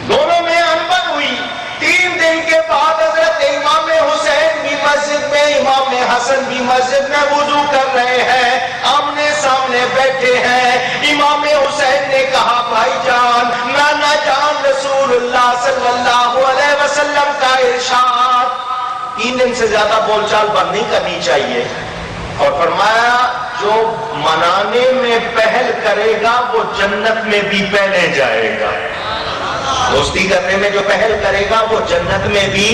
دونوں میں انبن ہوئی، 3 دن کے بعد حضرت امام حسین بھی مسجد میں، امام حسن بھی مسجد میں وضو کر رہے ہیں، آمنے سامنے بیٹھے ہیں۔ امام حسین نے کہا بھائی جان، نانا جان، رسول اللہ صلی اللہ علیہ وسلم کا ارشاد 3 دن سے زیادہ بول چال بند نہیں کرنی چاہیے، اور فرمایا جو منانے میں پہل کرے گا وہ جنت میں بھی پہلے جائے گا، دوستی کرنے میں جو پہل کرے گا وہ جنت میں بھی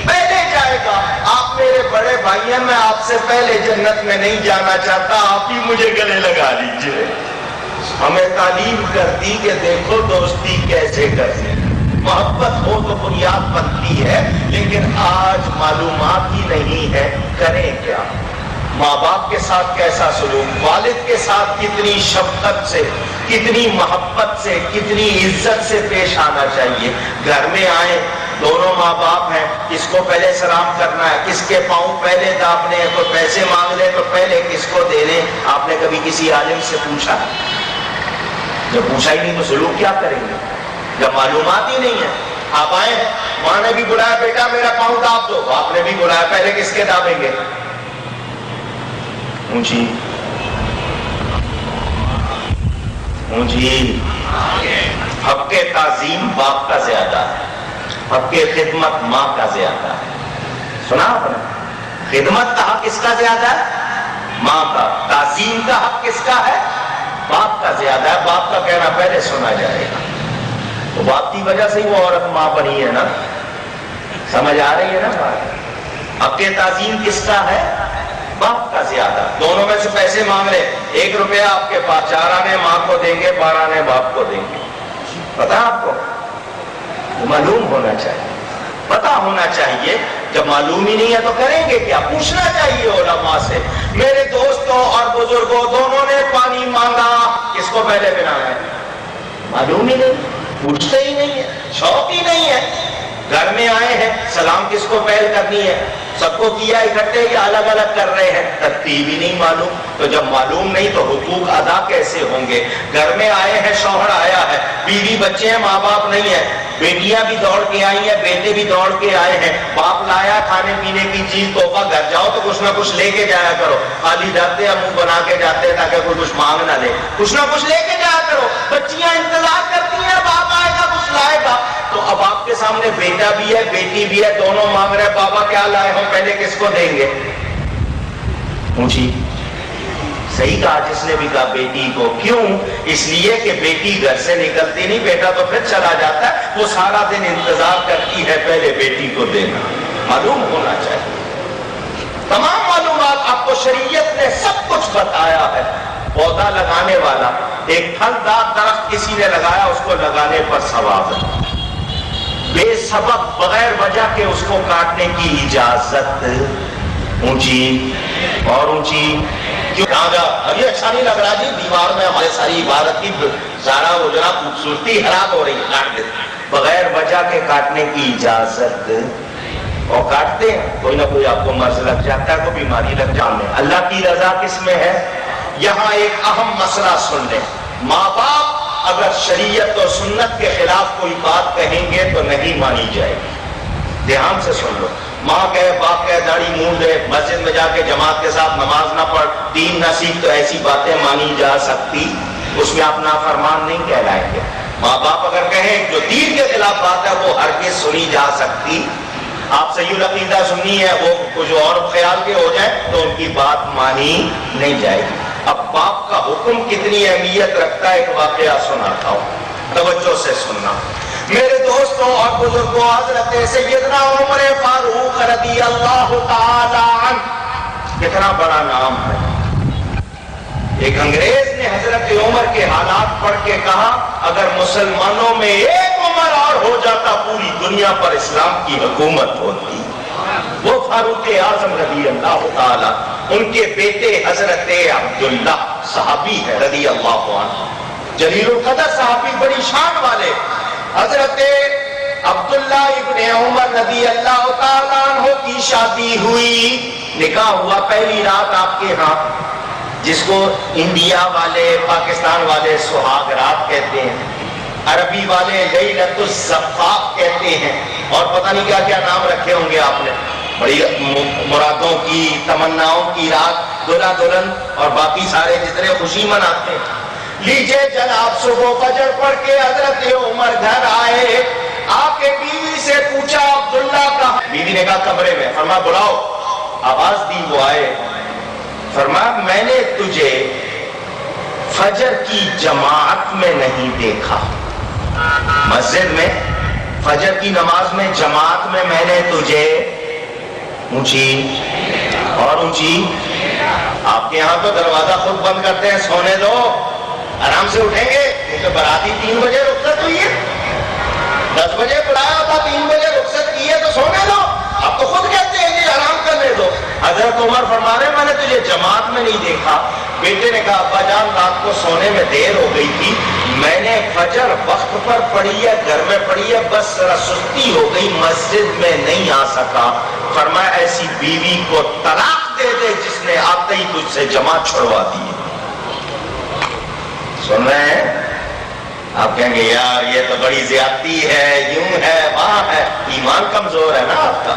پہلے جائے گا۔ آپ میرے بڑے بھائی ہیں، میں آپ سے پہلے جنت میں نہیں جانا چاہتا، آپ ہی مجھے گلے لگا لیجئے۔ ہمیں تعلیم کر دی کہ دیکھو دوستی کیسے کرنی، محبت ہو تو بنیاد بنتی ہے، لیکن آج معلومات ہی نہیں ہے، کریں کیا؟ ماں باپ کے ساتھ کیسا سلوک، والد کے ساتھ کتنی شفقت سے، کتنی محبت سے، کتنی عزت سے پیش آنا چاہیے۔ گھر میں آئے، دونوں ماں باپ ہیں، کس کو پہلے سلام کرنا ہے، کس کے پاؤں پہلے دابنے ہیں، کوئی پیسے مانگ لے تو پہلے کس کو دینے۔ آپ نے کبھی کسی عالم سے پوچھا؟ جب پوچھا ہی نہیں تو سلوک کیا کریں گے جب معلومات ہی نہیں ہے؟ آپ آئے ہیں، ماں نے بھی بلایا بیٹا میرا پاؤں داب دو، آپ نے بھی بلایا، پہلے کس کے دابیں گے؟ اونچی اونچی۔ حق تعظیم باپ کا زیادہ ہے، حق خدمت ماں کا زیادہ ہے۔ سنا آپ نے؟ خدمت کا حق کس کا زیادہ ہے؟ ماں کا۔ تعظیم کا حق کس کا ہے؟ باپ کا زیادہ ہے۔ باپ کا کہنا پہلے سنا جائے گا، تو باپ کی وجہ سے ہی وہ عورت ماں بنی ہے نا۔ سمجھ آ رہی ہے نا بات؟ حق تعظیم کس کا ہے؟ باپ کا زیادہ۔ دونوں میں سے پیسے مانگ لے، 1 روپیہ آپ کے پاس، 4 آنے ماں کو دیں گے، 12 آنے باپ کو دیں گے، پتا آپ کو؟ معلوم ہونا چاہیے، پتا ہونا چاہیے۔ جب معلوم ہی نہیں ہے تو کریں گے کیا؟ پوچھنا چاہیے علماء سے۔ میرے دوستوں اور بزرگوں دونوں نے پانی مانگا، کس کو پہلے پلانا ہے؟ معلوم ہی نہیں، پوچھتے ہی نہیں ہے، شوق ہی نہیں ہے۔ گھر میں آئے ہیں، سلام کس کو پہل کرنی ہے؟ سب کو کیا اکٹھے یا الگ الگ کر رہے ہیں؟ ترتیب ہی نہیں معلوم. تو جب معلوم نہیں تو حقوق ادا کیسے ہوں گے؟ گھر میں آئے ہیں، شوہر آیا ہے، بیوی بچے ہیں، ماں باپ نہیں ہے، بیٹیاں بھی دوڑ کے آئی ہیں، بیٹے بھی دوڑ کے آئے ہیں، باپ لایا کھانے پینے کی چیز تحفہ، گھر جاؤ تو کچھ نہ کچھ لے کے جایا کرو. خالی جاتے ہیں منہ بنا کے جاتے ہیں تاکہ کوئی کچھ مانگ نہ لے، کچھ نہ کچھ لے کے جایا کرو. بچیاں انتظار کرتی ہیں باپ آئے گا کچھ لائے گا. تو اب آپ کے سامنے بیٹا بھی ہے بیٹی بھی ہے، دونوں مانگ رہے بابا کیا لائے ہو، پہلے کس کو دیں گے؟ اونچی صحیح کہا جس نے بھی کہا بیٹی کو. کیوں؟ اس لیے کہ بیٹی گھر سے نکلتی نہیں، بیٹا تو پھر چلا جاتا ہے، وہ سارا دن انتظار کرتی ہے پہلے بیٹی کو دینا. معلوم ہونا چاہیے، تمام معلومات آپ کو شریعت نے سب کچھ بتایا ہے. پودا لگانے والا، ایک پھلدار درخت کسی نے لگایا، اس کو لگانے پر ثواب ہے. بے سبب بغیر وجہ کے اس کو کاٹنے کی اجازت. اونچی اور اونچی کیوں کہا گا؟ ابھی اچھا نہیں لگ رہا جی، دیوار میں ہمارے ساری عبادت کی سارا وجرا خوبصورتی خراب ہو رہی، کاٹ دیتے. بغیر وجہ کے کاٹنے کی اجازت. اور کاٹتے ہیں، کوئی نہ کوئی آپ کو مرض لگ جاتا ہے، کوئی بیماری لگ جاتی ہے. اللہ کی رضا کس میں ہے؟ یہاں ایک اہم مسئلہ سن لیں. ماں باپ اگر شریعت اور سنت کے خلاف کوئی بات کہیں گے تو نہیں مانی جائے گی. دھیان سے سن لو. ماں کہے باپ کہے داڑھی مونڈ دے، مسجد میں جا کے جماعت کے ساتھ نماز نہ پڑھ، دین نہ سیکھ، تو ایسی باتیں مانی جا سکتی؟ اس میں آپ نافرمان نہیں کہلائیں گے. ماں باپ اگر کہیں جو دین کے خلاف بات ہے وہ ہرگز سنی جا سکتی. آپ صحیح العقیدہ سنی ہے، وہ کچھ اور خیال کے ہو جائیں تو ان کی بات مانی نہیں جائے گی. اب باپ کا حکم کتنی اہمیت رکھتا ہے، ایک واقعہ سناتا ہوں، توجہ سے سننا. میرے دوستوں اور بزرگوں، حضرت سیدنا عمر فاروق رضی اللہ تعالی عنہ، کتنا بڑا نام ہے. ایک انگریز نے حضرت عمر کے حالات پڑھ کے کہا اگر مسلمانوں میں ایک عمر اور ہو جاتا پوری دنیا پر اسلام کی حکومت ہوتی. وہ فاروق اعظم رضی اللہ تعالی، ان کے بیٹے حضرت عبداللہ صحابی ہے رضی اللہ عنہ، جلیل القدر صحابی، بڑی شان والے. حضرت عبداللہ ابن عمر رضی اللہ تعالیٰ عنہ کی شادی ہوئی، نکاح ہوا پہلی رات آپ کے ہاں، جس کو انڈیا والے پاکستان والے سہاگ رات کہتے ہیں، عربی والے لیلۃ الزفاف کہتے ہیں، اور پتہ نہیں کیا کیا نام رکھے ہوں گے آپ نے. بڑی مرادوں کی تمناؤں کی رات، دلہا دلہن اور باقی سارے جتنے خوشی مناتے ہیں. لیجئے جناب، صبح فجر پڑھ کے حضرت عمر گھر آئے، آ کے بیوی سے پوچھا عبداللہ کہاں؟ بیوی نے کہا کمرے میں. فرمایا بلاؤ. آواز دی، وہ آئے. فرمایا میں نے تجھے فجر کی جماعت میں نہیں دیکھا، مسجد میں فجر کی نماز میں جماعت میں نے تجھے. اونچی اور اونچی. آپ کے یہاں تو دروازہ خود بند کرتے ہیں، سونے دو، آرام سے اٹھیں گے کیونکہ باراتی 3 بجے رخصت ہوئی ہے، 10 بجے بلایا تھا، 3 بجے رخصت کی ہے تو سونے دو. آپ تو خود کہتے ہیں کہ آرام کرنے دو. حضرت عمر فرما رہے میں نے تجھے جماعت میں نہیں دیکھا. بیٹے نے کہا ابا جان رات کو سونے میں دیر ہو گئی تھی، میں نے فجر وقت پر پڑھی ہے، گھر میں پڑھی ہے، بس ذرا سستی ہو گئی، مسجد میں نہیں آ سکا. فرمایا ایسی بیوی کو طلاق دے دے جس نے آتے ہی تجھ سے جماعت چھڑوا دی. سن رہے ہیں؟ آپ کہیں گے یار یہ تو بڑی زیادتی ہے، یوں ہے وہاں ہے. ایمان کمزور ہے نا آپ کا.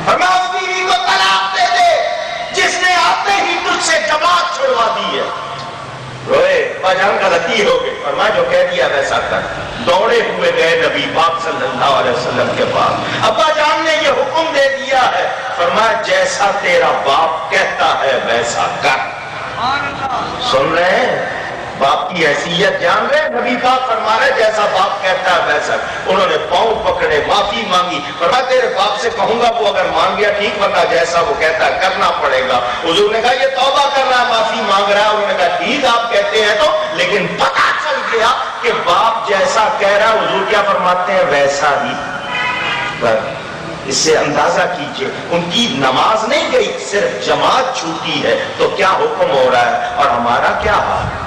فرمایا اس بیوی کو طلاق دے دے جس نے آتے ہی تجھ سے جماعت چھڑوا دی ہے. روئے جان غلطی ہو گئی. فرمایا جو کہہ دیا ویسا کر. دوڑے ہوئے گئے نبی پاک صلی اللہ علیہ وسلم کے پاس. ابا جان نے یہ حکم دے دیا ہے. فرمایا جیسا تیرا باپ کہتا ہے ویسا کر. سن رہے ہیں؟ باپ کی حیثیت جان رہے؟ نبی پاک فرما رہے جیسا باپ کہتا ہے ویسا. انہوں نے پاؤں پکڑے، معافی مانگی. فرمایا تیرے باپ سے کہوں گا وہ اگر مان گیا ٹھیک، ورنہ جیسا وہ کہتا ہے کرنا پڑے گا. حضور نے کہا یہ توبہ کر رہا ہے، معافی مانگ رہا ہے. انہوں نے کہا ٹھیک آپ کہتے ہیں تو، لیکن پتہ چل گیا کہ باپ جیسا کہہ رہا ہے حضور کیا فرماتے ہیں ویسا ہی کر. اس سے اندازہ کیجئے ان کی نماز نہیں گئی، صرف جماعت چھوٹی ہے تو کیا حکم ہو رہا ہے. اور ہمارا کیا حال ہے؟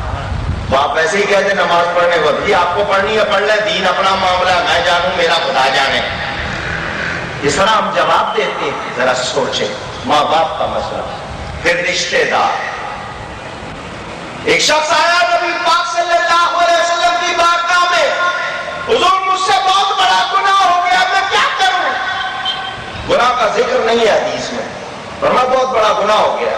باپ ایسے ہی کہتے نماز پڑھنے کو، جی آپ کو پڑھنی ہے پڑھ لیں، دین اپنا معاملہ ہے، میں جانوں میرا خدا جانے. اس طرح ہم جواب دیتے ہیں. ذرا سوچیں، ماں باپ کا مسئلہ، پھر رشتے دار. ایک شخص آیا نبی پاک صلی اللہ علیہ وسلم کی بارگاہ میں، حضور مجھ سے بہت بڑا گناہ ہو گیا، میں کیا کروں؟ گناہ کا ذکر نہیں ہے حدیث میں، فرمایا بہت بڑا گناہ ہو گیا.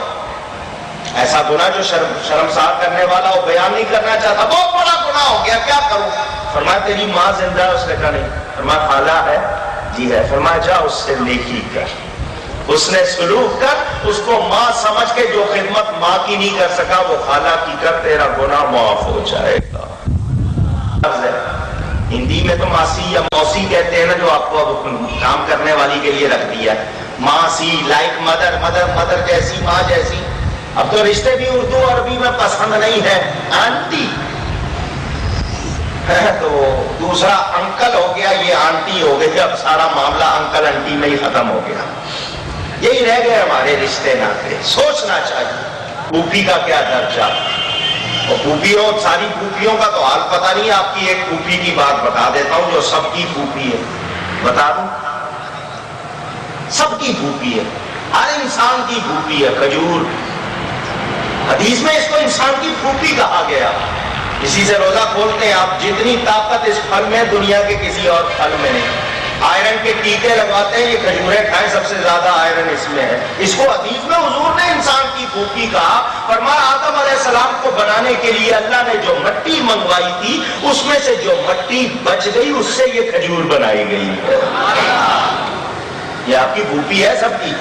ایسا گناہ جو شرمسار کرنے والا وہ بیان نہیں کرنا چاہتا. بہت بڑا گناہ ہو گیا، کیا کروں؟ فرمایا تیری ماں زندہ ہے؟ اس نے کہا نہیں. فرمایا خالہ ہے؟ جی ہے. فرمایا جا اس سے نیکی کر، اس نے سلوک کر، اس کو ماں سمجھ کے جو خدمت ماں کی نہیں کر سکا وہ خالہ کی کر، تیرا گناہ معاف ہو جائے گا. ہندی میں تو ماسی یا موسی کہتے ہیں نا، جو آپ کو اب کام کرنے والی کے لیے رکھ دیا. ماسی لائک مدر، مدر جیسی، ماں جیسی. اب تو رشتے بھی اردو عربی میں پسند نہیں ہے. آنٹی تو دوسرا انکل ہو گیا، یہ آنٹی ہو گئی. اب سارا معاملہ انکل انٹی میں ہی ختم ہو گیا. یہی رہ گئے ہمارے رشتے ناطے. سوچنا چاہیے پھوپھی کا کیا درجہ. اور پھوپھیوں، ساری پھوپھیوں کا تو حال پتہ نہیں. آپ کی ایک پھوپھی کی بات بتا دیتا ہوں جو سب کی پھوپھی ہے. بتا دوں، سب کی پھوپھی ہے، ہر انسان کی پھوپھی ہے. کھجور، حدیث میں اس کو انسان کی پھوپھی کہا گیا. اسی سے روزہ کھولتے ہیں آپ، جتنی طاقت اس پھل میں دنیا کے کسی اور پھل میں نہیں. آئرن کے ٹیکے لگواتے ہیں، یہ کھجوریں کھائیں، سب سے زیادہ آئرن اس میں ہے. اس کو حدیث میں حضور نے انسان کی پھوپھی کہا. فرمایا آدم علیہ السلام کو بنانے کے لیے اللہ نے جو مٹی منگوائی تھی، اس میں سے جو مٹی بچ گئی اس سے یہ کھجور بنائی گئی. یہ آپ کی پھوپھی ہے سب کی.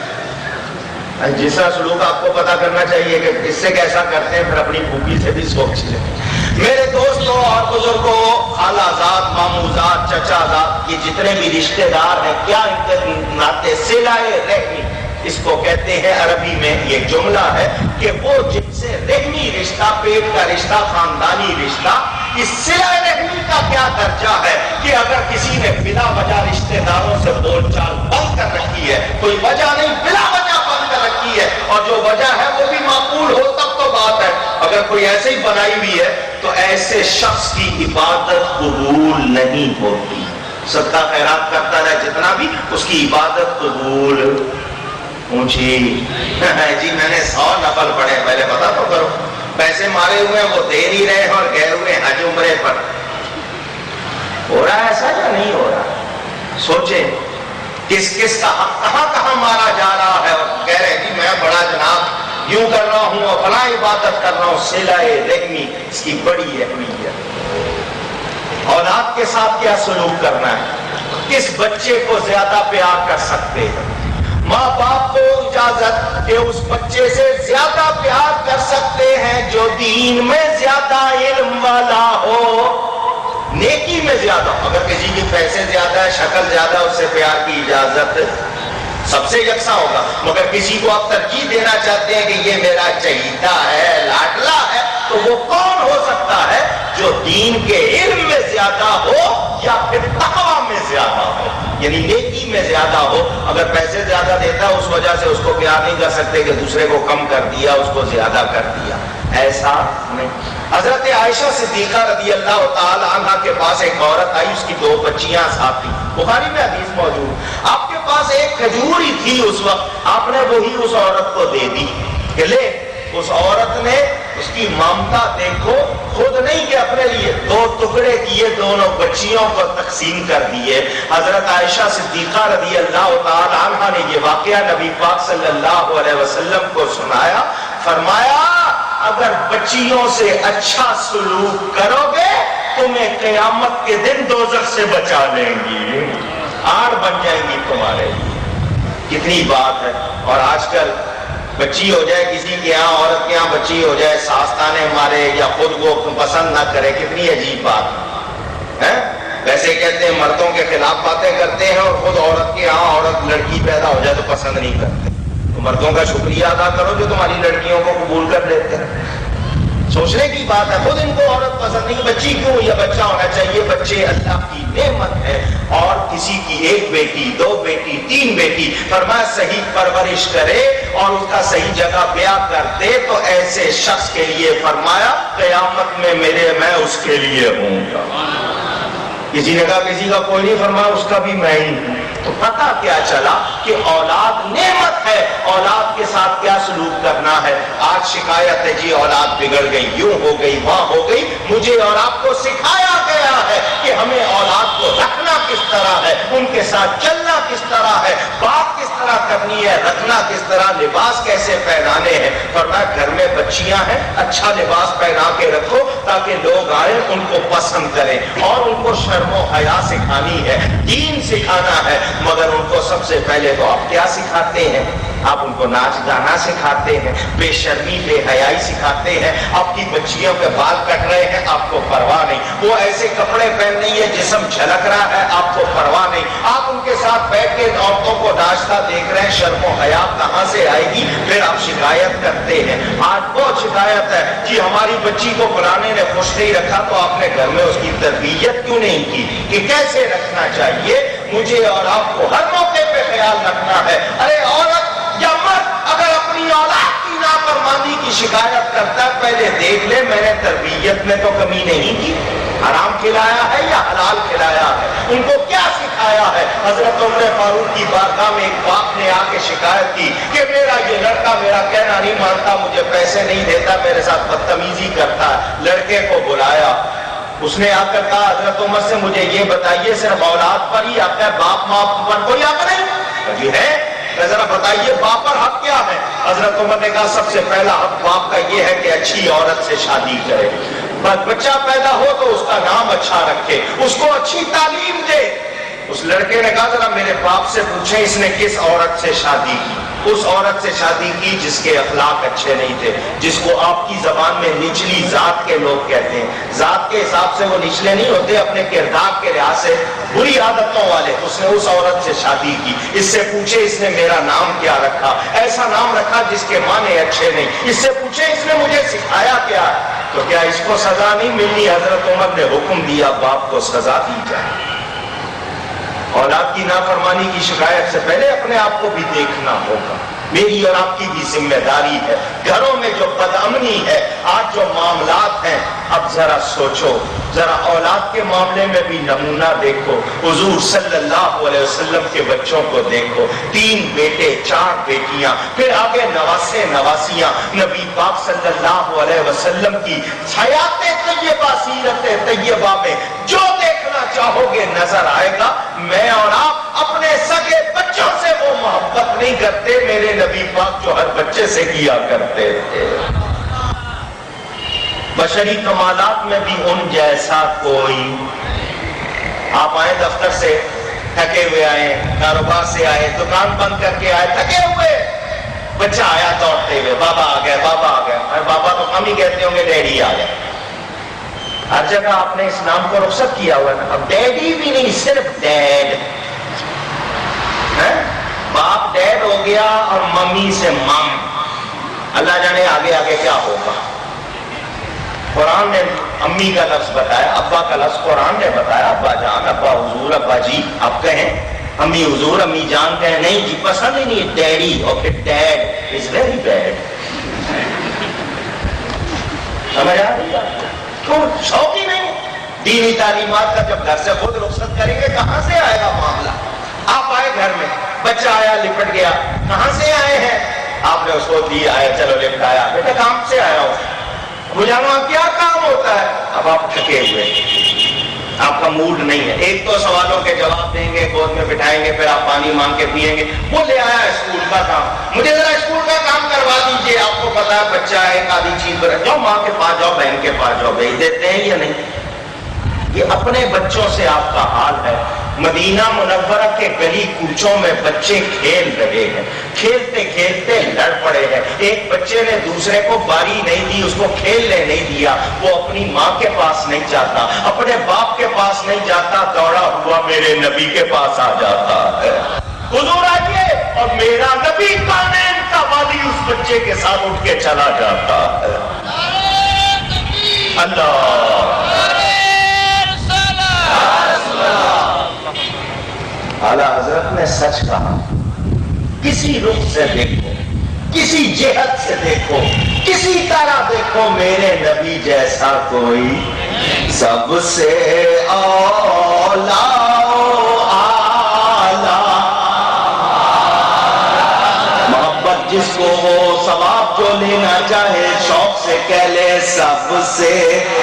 جس طرح سلوک آپ کو پتا کرنا چاہیے کہ اس سے کیسا کرتے ہیں، پھر اپنی پھوپھی سے بھی سوچ لیں. میرے دوستوں اور بزرگوں، خالہ زاد، ماموں زاد، چچا زاد، یہ جتنے بھی رشتے دار ہیں، کیا ان کے ناطے صلہ رحمی اس کو کہتے ہیں. عربی میں یہ جملہ ہے کہ وہ جن سے رحمی رشتہ، پیٹ کا رشتہ، خاندانی رشتہ. اس صلہ رحمی کا کیا درجہ ہے کہ اگر کسی نے بلا وجہ رشتے داروں سے بول چال بند کر رکھی ہے، کوئی وجہ نہیں، بلا وجہ بند کر رکھی ہے، اور جو وجہ ہے وہ بھی معقول ہو تب تو بات ہے. اگر کوئی ایسے ہی بنائی ہوئی ہے تو ایسے شخص کی عبادت قبول نہیں ہوتی. صدقہ خیرات کرتا رہے جتنا بھی، اس کی عبادت قبول. اونچی جی میں نے 100 نفل پڑھے، پہلے پتا تو کرو. پیسے مارے ہوئے ہیں وہ دے نہیں رہے اور گئے ہوئے حج عمرے پر. ہو رہا ہے ایسا یا نہیں ہو رہا؟ سوچیں کس کس کا حق کہاں کہاں مارا جا رہا ہے. اور کہہ رہے جی میں بڑا جناب یوں کر رہا ہوں اور فلاں عبادت کر رہا ہوں. صلہ رحمی اس کی بڑی اہمیت. اولاد کے ساتھ کیا سلوک کرنا ہے، کس بچے کو زیادہ پیار کر سکتے ہیں. ماں باپ کو اجازت کہ اس بچے سے زیادہ پیار کر سکتے ہیں جو دین میں زیادہ علم والا ہو، نیکی میں زیادہ. اگر کسی کی پیسے زیادہ ہے، شکل زیادہ، اس سے پیار کی اجازت سب سے یکساں ہوگا. مگر کسی کو آپ ترجیح دینا چاہتے ہیں کہ یہ میرا چہیتا ہے، لاڈلا ہے، تو وہ کون ہو سکتا ہے جو دین کے علم میں زیادہ ہو یا پھر تقویٰ میں زیادہ ہو، یعنی نیکی میں زیادہ ہو. اگر پیسے زیادہ دیتا ہے اس وجہ سے اس کو پیار نہیں کر سکتے کہ دوسرے کو کم کر دیا، اس کو زیادہ کر دیا. ایسا نہیں. حضرت عائشہ صدیقہ رضی اللہ تعالی عنہ کے پاس ایک عورت آئی، اس کی 2 بچیاں ساتھ تھیں. بخاری میں حدیث موجود. آپ کے پاس ایک کھجور ہی تھی اس وقت، آپ نے وہی اس عورت کو دے دی کہ لے. اس عورت نے اس کی ممتا دیکھو، خود نہیں کہ اپنے لیے 2 ٹکڑے کیے، دونوں بچیوں کو تقسیم کر دیے. حضرت عائشہ صدیقہ رضی اللہ تعالی عنہ نے یہ واقعہ نبی پاک صلی اللہ علیہ وسلم کو سنایا. فرمایا اگر بچیوں سے اچھا سلوک کرو گے تمہیں قیامت کے دن دوزخ سے بچا لیں گی، آڑ بن جائیں گی تمہارے لیے. کتنی بات ہے. اور آج کل بچی ہو جائے کسی کے یہاں، عورت کے یہاں بچی ہو جائے، ساس تانے مارے یا خود کو پسند نہ کرے، کتنی عجیب بات ہے. ویسے کہتے ہیں مردوں کے خلاف باتیں کرتے ہیں، اور خود عورت کے یہاں عورت لڑکی پیدا ہو جائے تو پسند نہیں کرتے. تو مردوں کا شکریہ ادا کرو جو تمہاری لڑکیوں کو قبول کر لیتے ہیں. سوچنے کی بات ہے. خود ان کو عورت پسند نہیں، بچی کیوں یا بچہ ہونا چاہیے. بچے اللہ کی نعمت ہے، اور کسی کی 1 بیٹی 2 بیٹی 3 بیٹی، فرمایا صحیح پرورش کرے اور اس کا صحیح جگہ بیاہ کر دے تو ایسے شخص کے لیے فرمایا قیامت میں میں اس کے لیے ہوں گا. کسی نے کہا کسی کا کوئی نہیں، فرمایا اس کا بھی میں ہی ہوں. تو پتہ کیا چلا کہ اولاد نعمت ہے، اولاد کے ساتھ کیا سلوک کرنا ہے۔ آج شکایت ہے جی اولاد بگڑ گئی، یوں ہو گئی، وہاں ہو گئی۔ مجھے اور آپ کو سکھایا گیا ہے کہ ہمیں اولاد کو رکھنا کس طرح ہے، ان کے ساتھ چلنا کس طرح ہے، بات کس طرح کرنی ہے، رکھنا کس طرح، لباس کیسے پہنانے ہیں۔ فرمایا گھر میں بچیاں ہیں، اچھا لباس پہنا کے رکھو تاکہ لوگ آئیں ان کو پسند کریں، اور ان کو شرم و حیا سکھانی ہے، دین سکھانا ہے۔ مگر ان کو سب سے پہلے تو آپ کیا سکھاتے ہیں؟ آپ ان کو ناچ گانا سکھاتے ہیں، بے شرمی بے حیائی سکھاتے ہیں۔ آپ کی بچیوں کے بال کٹ رہے ہیں، آپ کو پرواہ نہیں، وہ ایسے کپڑے پہن رہی ہے جسم جھلک رہا ہے، آپ کو پرواہ نہیں۔ آپ ان کے ساتھ بیٹھ کے عورتوں کو ناچتا دیکھ رہے ہیں، شرم و حیا کہاں سے آئے گی؟ پھر آپ شکایت کرتے ہیں۔ آج بہت شکایت ہے کہ ہماری بچی کو فلانے نے خوش نہیں رکھا، تو آپ نے گھر میں اس کی تربیت کیوں نہیں کی کہ کیسے رکھنا چاہیے۔ مجھے اور آپ کو ہر موقع پہ خیال رکھنا ہے۔ ارے عورت یا مرد اگر اپنی اولاد کی نافرمانی کی شکایت کرتا ہے، پہلے دیکھ لے میں نے تربیت میں تو کمی نہیں کی، حرام کھلایا ہے یا حلال کھلایا ہے، ان کو کیا سکھایا ہے۔ حضرت عمر فاروق کی بارگاہ میں ایک باپ نے آ کے شکایت کی کہ میرا یہ لڑکا میرا کہنا نہیں مانتا، مجھے پیسے نہیں دیتا، میرے ساتھ بدتمیزی کرتا ہے۔ لڑکے کو بلایا، اس نے آ کر کہا حضرت عمر سے مجھے یہ بتائیے صرف اولاد پر ہی حق ہے، باپ ماں پر کوئی حق نہیں؟ جی ہے، ذرا بتائیے باپ پر حق کیا ہے؟ حضرت عمر نے کہا سب سے پہلا حق باپ کا یہ ہے کہ اچھی عورت سے شادی کرے، بچہ پیدا ہو تو اس کا نام اچھا رکھے، اس کو اچھی تعلیم دے۔ اس لڑکے نے کہا ذرا میرے باپ سے پوچھیں اس نے کس عورت سے شادی کی؟ اس عورت سے شادی کی جس کے اخلاق اچھے نہیں تھے، جس کو آپ کی زبان میں نچلی ذات کے لوگ کہتے ہیں۔ ذات کے حساب سے وہ نچلے نہیں ہوتے، اپنے کردار کے لحاظ سے بری عادتوں والے۔ اس نے اس عورت سے شادی کی، اس سے پوچھے اس نے میرا نام کیا رکھا؟ ایسا نام رکھا جس کے معنی اچھے نہیں۔ اس سے پوچھے اس نے مجھے سکھایا کیا؟ تو کیا اس کو سزا نہیں ملنی؟ حضرت عمر نے حکم دیا باپ کو سزا دی جائے۔ اولاد کی نافرمانی کی شکایت سے پہلے اپنے آپ کو بھی دیکھنا ہوگا۔ میری اور آپ کی بھی ذمہ داری ہے۔ گھروں میں جو بدامنی ہے، آج جو معاملات ہیں، اب ذرا سوچو، ذرا اولاد کے معاملے میں بھی نمونہ دیکھو۔ حضور صلی اللہ علیہ وسلم کے بچوں کو دیکھو، 3 بیٹے 4 بیٹیاں، پھر آگے نواسے نواسیاں۔ نبی پاک صلی اللہ علیہ وسلم کی حیات طیبہ، سیرت طیبہ میں جو دیکھنا چاہو گے نظر آئے گا۔ میں اور آپ اپنے سگے بچوں سے وہ محبت نہیں کرتے میرے نبی پاک جو ہر بچے سے کیا کرتے تھے۔ بشری کمالات میں بھی ان جیسا کوئی۔ آپ آئے دفتر سے تھکے ہوئے آئے، کاروبار سے آئے، دکان بند کر کے آئے تھکے ہوئے، بچہ آیا دوڑتے ہوئے، بابا آ گئے، بابا آ گئے۔ اور بابا تو کم ہی کہتے ہوں گے ڈیڈی آ گئے۔ ہر جگہ آپ نے اس نام کو رخصت کیا ہوا ہے۔ اب ڈیڈی بھی نہیں، صرف ڈیڈ۔ باپ ڈیڈ ہو گیا اور ممی سے مم۔ اللہ جانے آگے آگے کیا ہوگا۔ قرآن نے امی کا لفظ بتایا، ابا کا لفظ قرآن نے بتایا۔ ابا جان، ابا حضور، ابا جی آپ کہیں، امی حضور امی جان کہیں، نہیں جی پسند ہی نہیں ڈیڈی، اور پھر ڈیڈ از ویری بیڈ۔ سمجھ آ رہی ہے؟ تو شوق ہی نہیں دینی تعلیمات کا۔ جب گھر سے خود رخصت کریں گے کہاں سے آئے گا معاملہ؟ آپ آئے گھر میں، بچہ آیا لپٹ گیا، کہاں سے آئے ہیں؟ آپ نے اس کو دی، آئے چلو لپٹایا، بیٹا کام سے آیا ہوں۔ بجانا کیا کام ہوتا ہے؟ اب آپ تھکے ہوئے، آپ کا موڈ نہیں ہے۔ ایک تو سوالوں کے جواب دیں گے، گود میں بٹھائیں گے، پھر آپ پانی مانگ کے پیئیں گے۔ وہ لے آیا اسکول کا کام، مجھے ذرا اسکول کا کام کروا دیجئے۔ آپ کو پتا ہے بچہ ہے، ایک آدھی چیز پر جاؤ ماں کے پاس جاؤ، بہن کے پاس جاؤ، بھیج دیتے ہیں یا نہیں؟ یہ اپنے بچوں سے آپ کا حال ہے۔ مدینہ منورہ کے گلی کوچوں میں بچے کھیل رہے ہیں، کھیلتے کھیلتے لڑ پڑے ہیں۔ ایک بچے نے دوسرے کو باری نہیں دی، اس کو کھیلنے نہیں دیا۔ وہ اپنی ماں کے پاس نہیں جاتا، اپنے باپ کے پاس نہیں جاتا، دوڑا ہوا میرے نبی کے پاس آ جاتا ہے۔ حضور آئیے، اور میرا نبی کانین کا والی اس بچے کے ساتھ اٹھ کے چلا جاتا ہے۔ اللہ اعلیٰ حضرت نے سچ کہا۔ کسی رخ سے دیکھو، کسی جہت سے دیکھو، کسی طرح دیکھو، میرے نبی جیسا کوئی سب سے اولا اعلیٰ جس کو وہ ثواب جو لینا چاہے شوق سے کہہ لے سب سے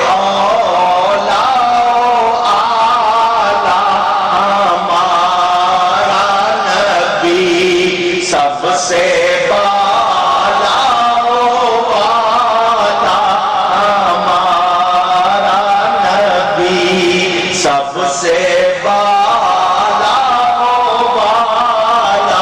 اولا اعلیٰ ہمارا نبی، سب سے بالا والا ہمارا نبی، سب سے بالا والا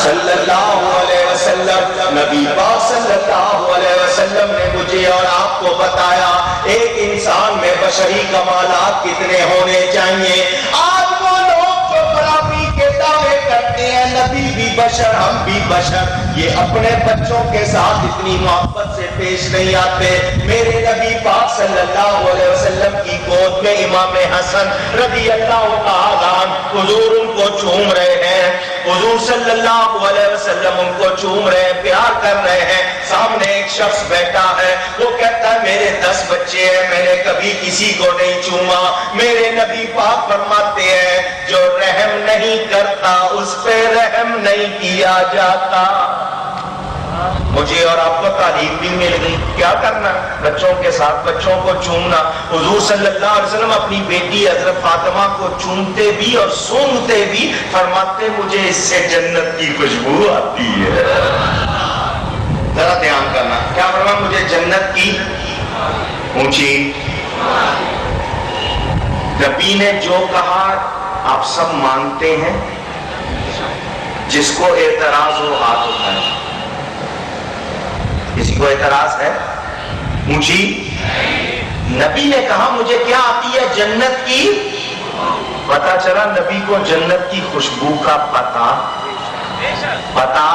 صلی اللہ علیہ وسلم۔ نبی پاک صلی اللہ علیہ وسلم نے مجھے اور آپ کو بتایا ایک انسان میں بشری کمالات کتنے ہونے چاہیے۔ آج وہ لوگ جو برابری کے دعوے کرتے ہیں، نبی بھی بشر ہم بھی بشر، یہ اپنے بچوں کے ساتھ اتنی محبت سے پیش نہیں آتے۔ میرے نبی پاک صلی اللہ علیہ وسلم کی گود میں امام حسن رضی اللہ تعالیٰ عنہ، حضور ان کو چوم رہے ہیں، حضور صلی اللہ علیہ وسلم ان کو چوم رہے ہیں، پیار کر رہے ہیں۔ سامنے ایک شخص بیٹھا ہے، وہ کہتا ہے میرے 10 بچے ہیں، میں نے کبھی کسی کو نہیں چوما۔ میرے نبی پاک فرماتے ہیں جو رحم نہیں کرتا اس پہ رحم نہیں کیا جاتا۔ مجھے اور آپ کو تعلیم بھی مل گئی، کیا کرنا بچوں کے ساتھ، بچوں کو چومنا۔ حضور صلی اللہ علیہ وسلم اپنی بیٹی حضرت فاطمہ کو چومتے بھی اور سونگتے بھی، فرماتے مجھے اس سے جنت کی خوشبو آتی ہے۔ ذرا دھیان کرنا، کیا فرمایا؟ مجھے جنت کی اونچی۔ نبی نے جو کہا آپ سب مانتے ہیں، جس کو اعتراض ہو ہاتھ اٹھائیں۔ کسی کو اعتراض ہے؟ اونچی نبی نے کہا مجھے کیا آتی ہے؟ جنت کی۔ پتا چلا نبی کو جنت کی خوشبو کا پتا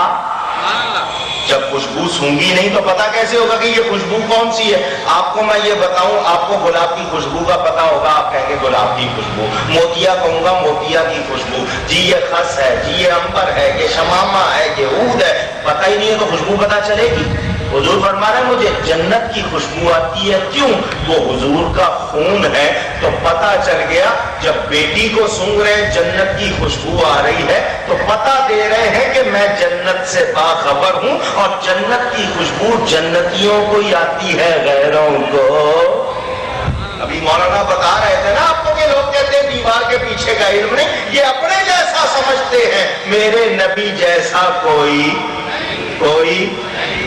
جب خوشبو سونگی نہیں تو پتا کیسے ہوگا کہ یہ خوشبو کون سی ہے؟ آپ کو میں یہ بتاؤں، آپ کو گلاب کی خوشبو کا پتا ہوگا، آپ کہیں گے گلاب کی خوشبو۔ موتیا کہوں گا موتیا کی خوشبو، جی یہ خس ہے، جی یہ عنبر ہے، یہ شمامہ ہے، یہ عود ہے، پتہ ہی نہیں ہے تو خوشبو پتا چلے گی؟ حضور فرما رہے ہیں مجھے جنت کی خوشبو آتی ہے، کیوں؟ وہ حضور کا خون ہے۔ تو پتا چل گیا جب بیٹی کو سونگ رہے ہیں جنت کی خوشبو آ رہی ہے تو پتا دے رہے ہیں کہ میں جنت سے باخبر ہوں، اور جنت کی خوشبو جنتیوں کو ہی آتی ہے، غیروں کو۔ ابھی مولانا بتا رہے تھے نا آپ کو کہ لوگ کہتے ہیں دیوار کے پیچھے کا علم نہیں، یہ اپنے جیسا سمجھتے ہیں، میرے نبی جیسا کوئی۔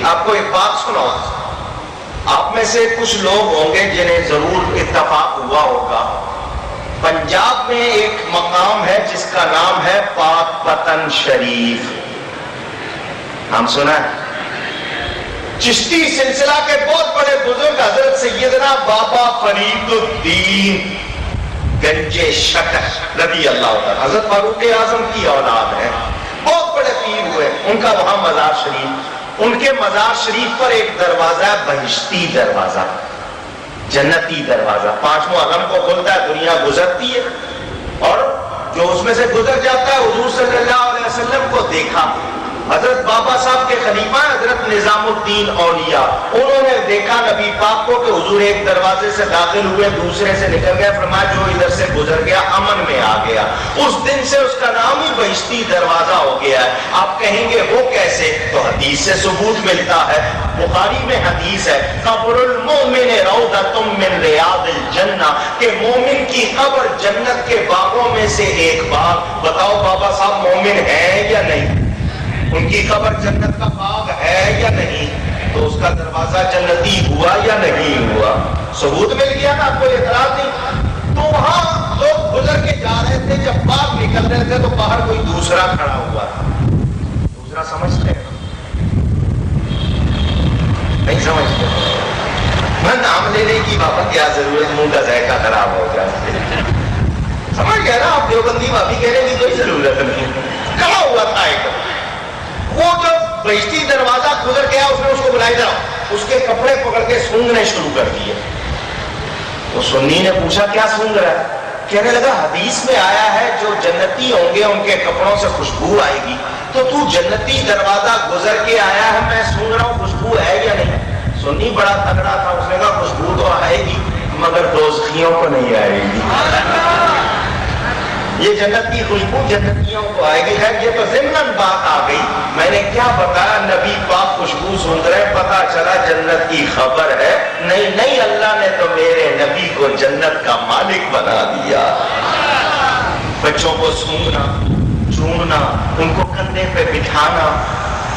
آپ کو ایک بات سناؤ، آپ میں سے کچھ لوگ ہوں گے جنہیں ضرور اتفاق ہوا ہوگا، پنجاب میں ایک مقام ہے جس کا نام ہے پاک پتن شریف، نام سنا ہے؟ چشتی سلسلہ کے بہت بڑے بزرگ حضرت سیدنا بابا فرید الدین گنجے شکر رضی اللہ تعالی، حضرت فاروق اعظم کی اولاد ہے، بہت بڑے پیر ہوئے، ان کا وہاں مزار شریف، ان کے مزار شریف پر ایک دروازہ ہے، بہشتی دروازہ، جنتی دروازہ، 5 محرم کو کھلتا ہے، دنیا گزرتی ہے، اور جو اس میں سے گزر جاتا ہے حضور صلی اللہ علیہ وسلم کو دیکھا۔ حضرت بابا صاحب کے خلیفہ حضرت نظام الدین اولیاء، انہوں نے دیکھا نبی پاک کو کہ حضور ایک دروازے سے داخل ہوئے، دوسرے سے نکل گئے، فرمایا جو ادھر سے گزر گیا امن میں آ گیا۔ اس دن سے اس کا نام ہی بہشتی دروازہ ہو گیا ہے۔ آپ کہیں گے وہ کیسے؟ تو حدیث سے ثبوت ملتا ہے، بخاری میں حدیث ہے قبر المؤمن روضۃ من ریاض الجنہ، کہ مومن کی قبر جنت کے باغوں میں سے ایک باغ۔ بتاؤ بابا صاحب مومن ہیں یا نہیں؟ ان کی قبر جنت کا باغ ہے یا نہیں؟ تو اس کا دروازہ جنتی ہوا یا نہیں ہوا؟ ثبوت مل گیا نا، آپ کو اعتراض نہیں۔ تو وہاں لوگ گزر کے جا رہے تھے، جب باغ نکل رہے تھے تو باہر کوئی دوسرا کھڑا ہوا تھا، دوسرا سمجھتے نہیں سمجھتے؟ میں نام لینے کی بابا کیا ضرورت، منہ کا ذائقہ خراب ہو جائے، سمجھ گئے نا آپ؟ دیوبندی بھابی کہنے کی کوئی ضرورت نہیں، کھڑا ہوا تھا ایک۔ وہ جب بہشتی دروازہ گزر گیا اس نے اس کو بلایا، جاؤ، اس کے کپڑے پکڑ کے سونگنے شروع کر دیے۔ تو سنی نے پوچھا کیا سونگ رہا ہے؟ کہنے لگا حدیث میں آیا ہے جو جنتی ہوں گے ان کے کپڑوں سے خوشبو آئے گی، تو تو جنتی دروازہ گزر کے آیا ہے، میں سونگ رہا ہوں خوشبو ہے یا نہیں؟ سنی بڑا تگڑا تھا، اس نے کہا خوشبو تو آئے گی مگر دوزخیوں کو نہیں آئے گی۔ یہ جنت کی خوشبو جنتیوں کو آئے گی. خیر یہ تو ضمن بات آ گئی, میں نے کیا بتایا, نبی پاک خوشبو سن رہے, پتا چلا جنت کی خبر ہے. نہیں نہیں, اللہ نے تو میرے نبی کو جنت کا مالک بنا دیا. بچوں کو سونگنا, چومنا, ان کو کندھے پہ بٹھانا.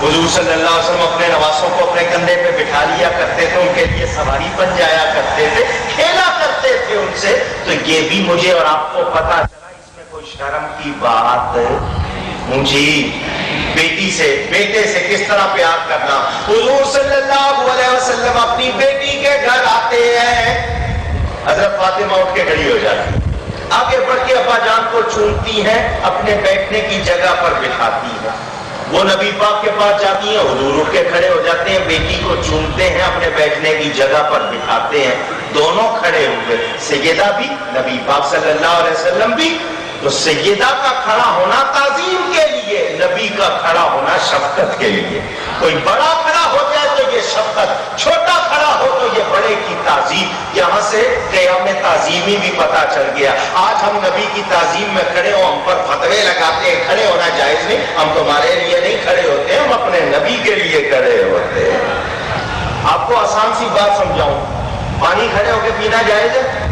حضور صلی اللہ علیہ وسلم اپنے نواسوں کو اپنے کندھے پہ بٹھا لیا کرتے تھے, ان کے لیے سواری بن جایا کرتے تھے, کھیلا کرتے تھے ان سے. تو یہ بھی مجھے اور آپ کو پتا چلا, اس میں کوئی شرم کی بات مجھے بیٹی سے, بیٹے سے کس طرح پیار کرنا. حضور صلی اللہ علیہ وسلم اپنی بیٹی کے گھر آتے ہیں, حضرت فاطمہ اٹھ کے کھڑی ہو جاتی, آگے بڑھ کے ابا جان کو چومتی ہیں, اپنے بیٹھنے کی جگہ پر بٹھاتی ہیں. وہ نبی پاک کے پاس جاتی ہیں, حضور اٹھ کے کھڑے ہو جاتے ہیں, بیٹی کو چومتے ہیں, اپنے بیٹھنے کی جگہ پر بٹھاتے ہیں, دونوں کھڑے ہوئے. سیدہ بھی, نبی پاک صلی اللہ علیہ وسلم بھی. تو سیدہ کا کھڑا ہونا تعظیم کے لیے, نبی کا کھڑا ہونا شفقت کے لیے. کوئی بڑا کھڑا ہو جائے تو یہ شفقت, چھوٹا کھڑا ہو تو یہ بڑے کی تعظیم. یہاں سے قیام تعظیمی بھی پتا چل گیا. آج ہم نبی کی تعظیم میں کھڑے ہو, ہم پر فتوے لگاتے ہیں کھڑے ہونا جائز نہیں. ہم تمہارے لیے نہیں کھڑے ہوتے, ہم اپنے نبی کے لیے کھڑے ہوتے ہیں. آپ کو آسان سی بات سمجھاؤں, پانی کھڑے ہو کے پینا جائز ہے؟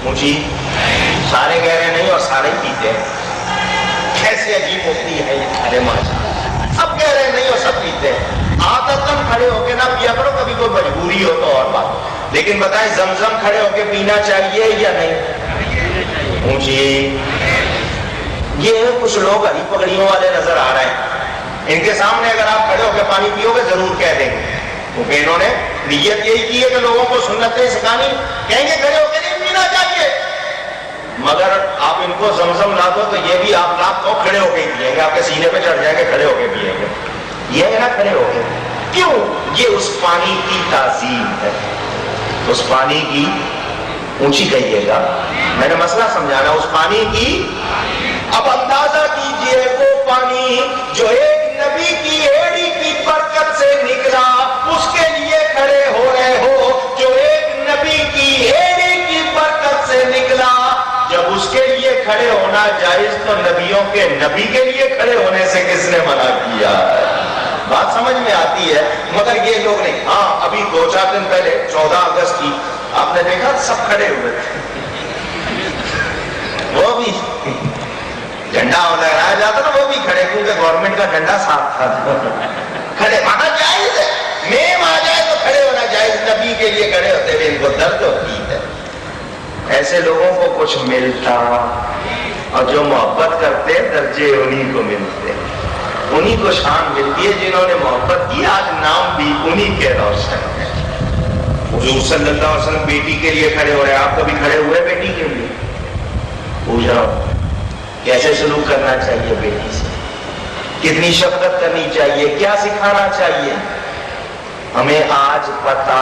مجھے سارے کہہ رہے نہیں اور سارے پیتے ہیں. کیسے عجیب ہوتی ہے یہ, ارے ماشاءاللہ, سب کہہ رہے نہیں اور سب پیتے ہیں. عادتاً کھڑے ہو کے نہ پیا کرو, کبھی کوئی مجبوری ہو تو اور بات. لیکن بتائیں زمزم کھڑے ہو کے پینا چاہیے یا نہیں؟ مجھے یہ کچھ لوگ ہری پگڑیوں والے نظر آ رہے ہیں, ان کے سامنے اگر آپ کھڑے ہو کے پانی پیو گے ضرور کہہ دیں گے, کیونکہ انہوں نے نیت یہی کی ہے کہ لوگوں کو سنتیں سکھانی. کہیں گے کھڑے ہو کے نہیں پینا چاہیے, مگر آپ ان کو زمزم لا دو تو یہ بھی آپ لاکھ کو کھڑے ہو کے پیئیں گے, آپ کے سینے پہ چڑھ جائیں گے, کھڑے ہو کے پیئیں گے. یہ ہے نا کھڑے ہو کے. کیوں؟ یہ اس پانی کی تعظیم ہے, اس پانی کی اونچی کہیے گا, میں نے مسئلہ سمجھانا, اس پانی کی. اب اندازہ کیجئے وہ پانی جو ایک نبی کی ایڑی کی برکت سے نکلا, اس کے لیے کھڑے ہو رہے ہو, جو ایک نبی کی ایڑی کی برکت سے نکلا. جب اس کے لیے کھڑے ہونا جائز تو نبیوں کے نبی کے لیے کھڑے ہونے سے کس نے منع کیا؟ بات سمجھ میں آتی ہے. مگر یہ لوگ نہیں. ہاں ابھی 2-4 دن پہلے 14 اگست کی آپ نے دیکھا سب کھڑے ہوئے تھے, وہ بھی جھنڈا لہرایا جاتا نا, وہ بھی کھڑے, کیونکہ گورنمنٹ کا جھنڈا ساتھ تھا. کھڑے ہونا جائز ہے, میم آ جائے تو کھڑے ہونا جائز, نبی کے لیے کھڑے ہوتے ہوئے ان کو درد ہوتی ہے. ایسے لوگوں کو کچھ ملتا, اور جو محبت کرتے درجے انہی کو ملتے, انہی کو شان ملتی ہے جنہوں نے محبت کی. آج نام بھی انہی کے روشن ہے. حضور صلی اللہ علیہ وسلم بیٹی کے لیے کھڑے ہو رہے, آپ کبھی کھڑے ہوئے بیٹی کے لیے؟ پوچھ رہا ہوں کیسے سلوک کرنا چاہیے بیٹی سے, کتنی شفقت کرنی چاہیے, کیا سکھانا چاہیے. ہمیں آج پتا,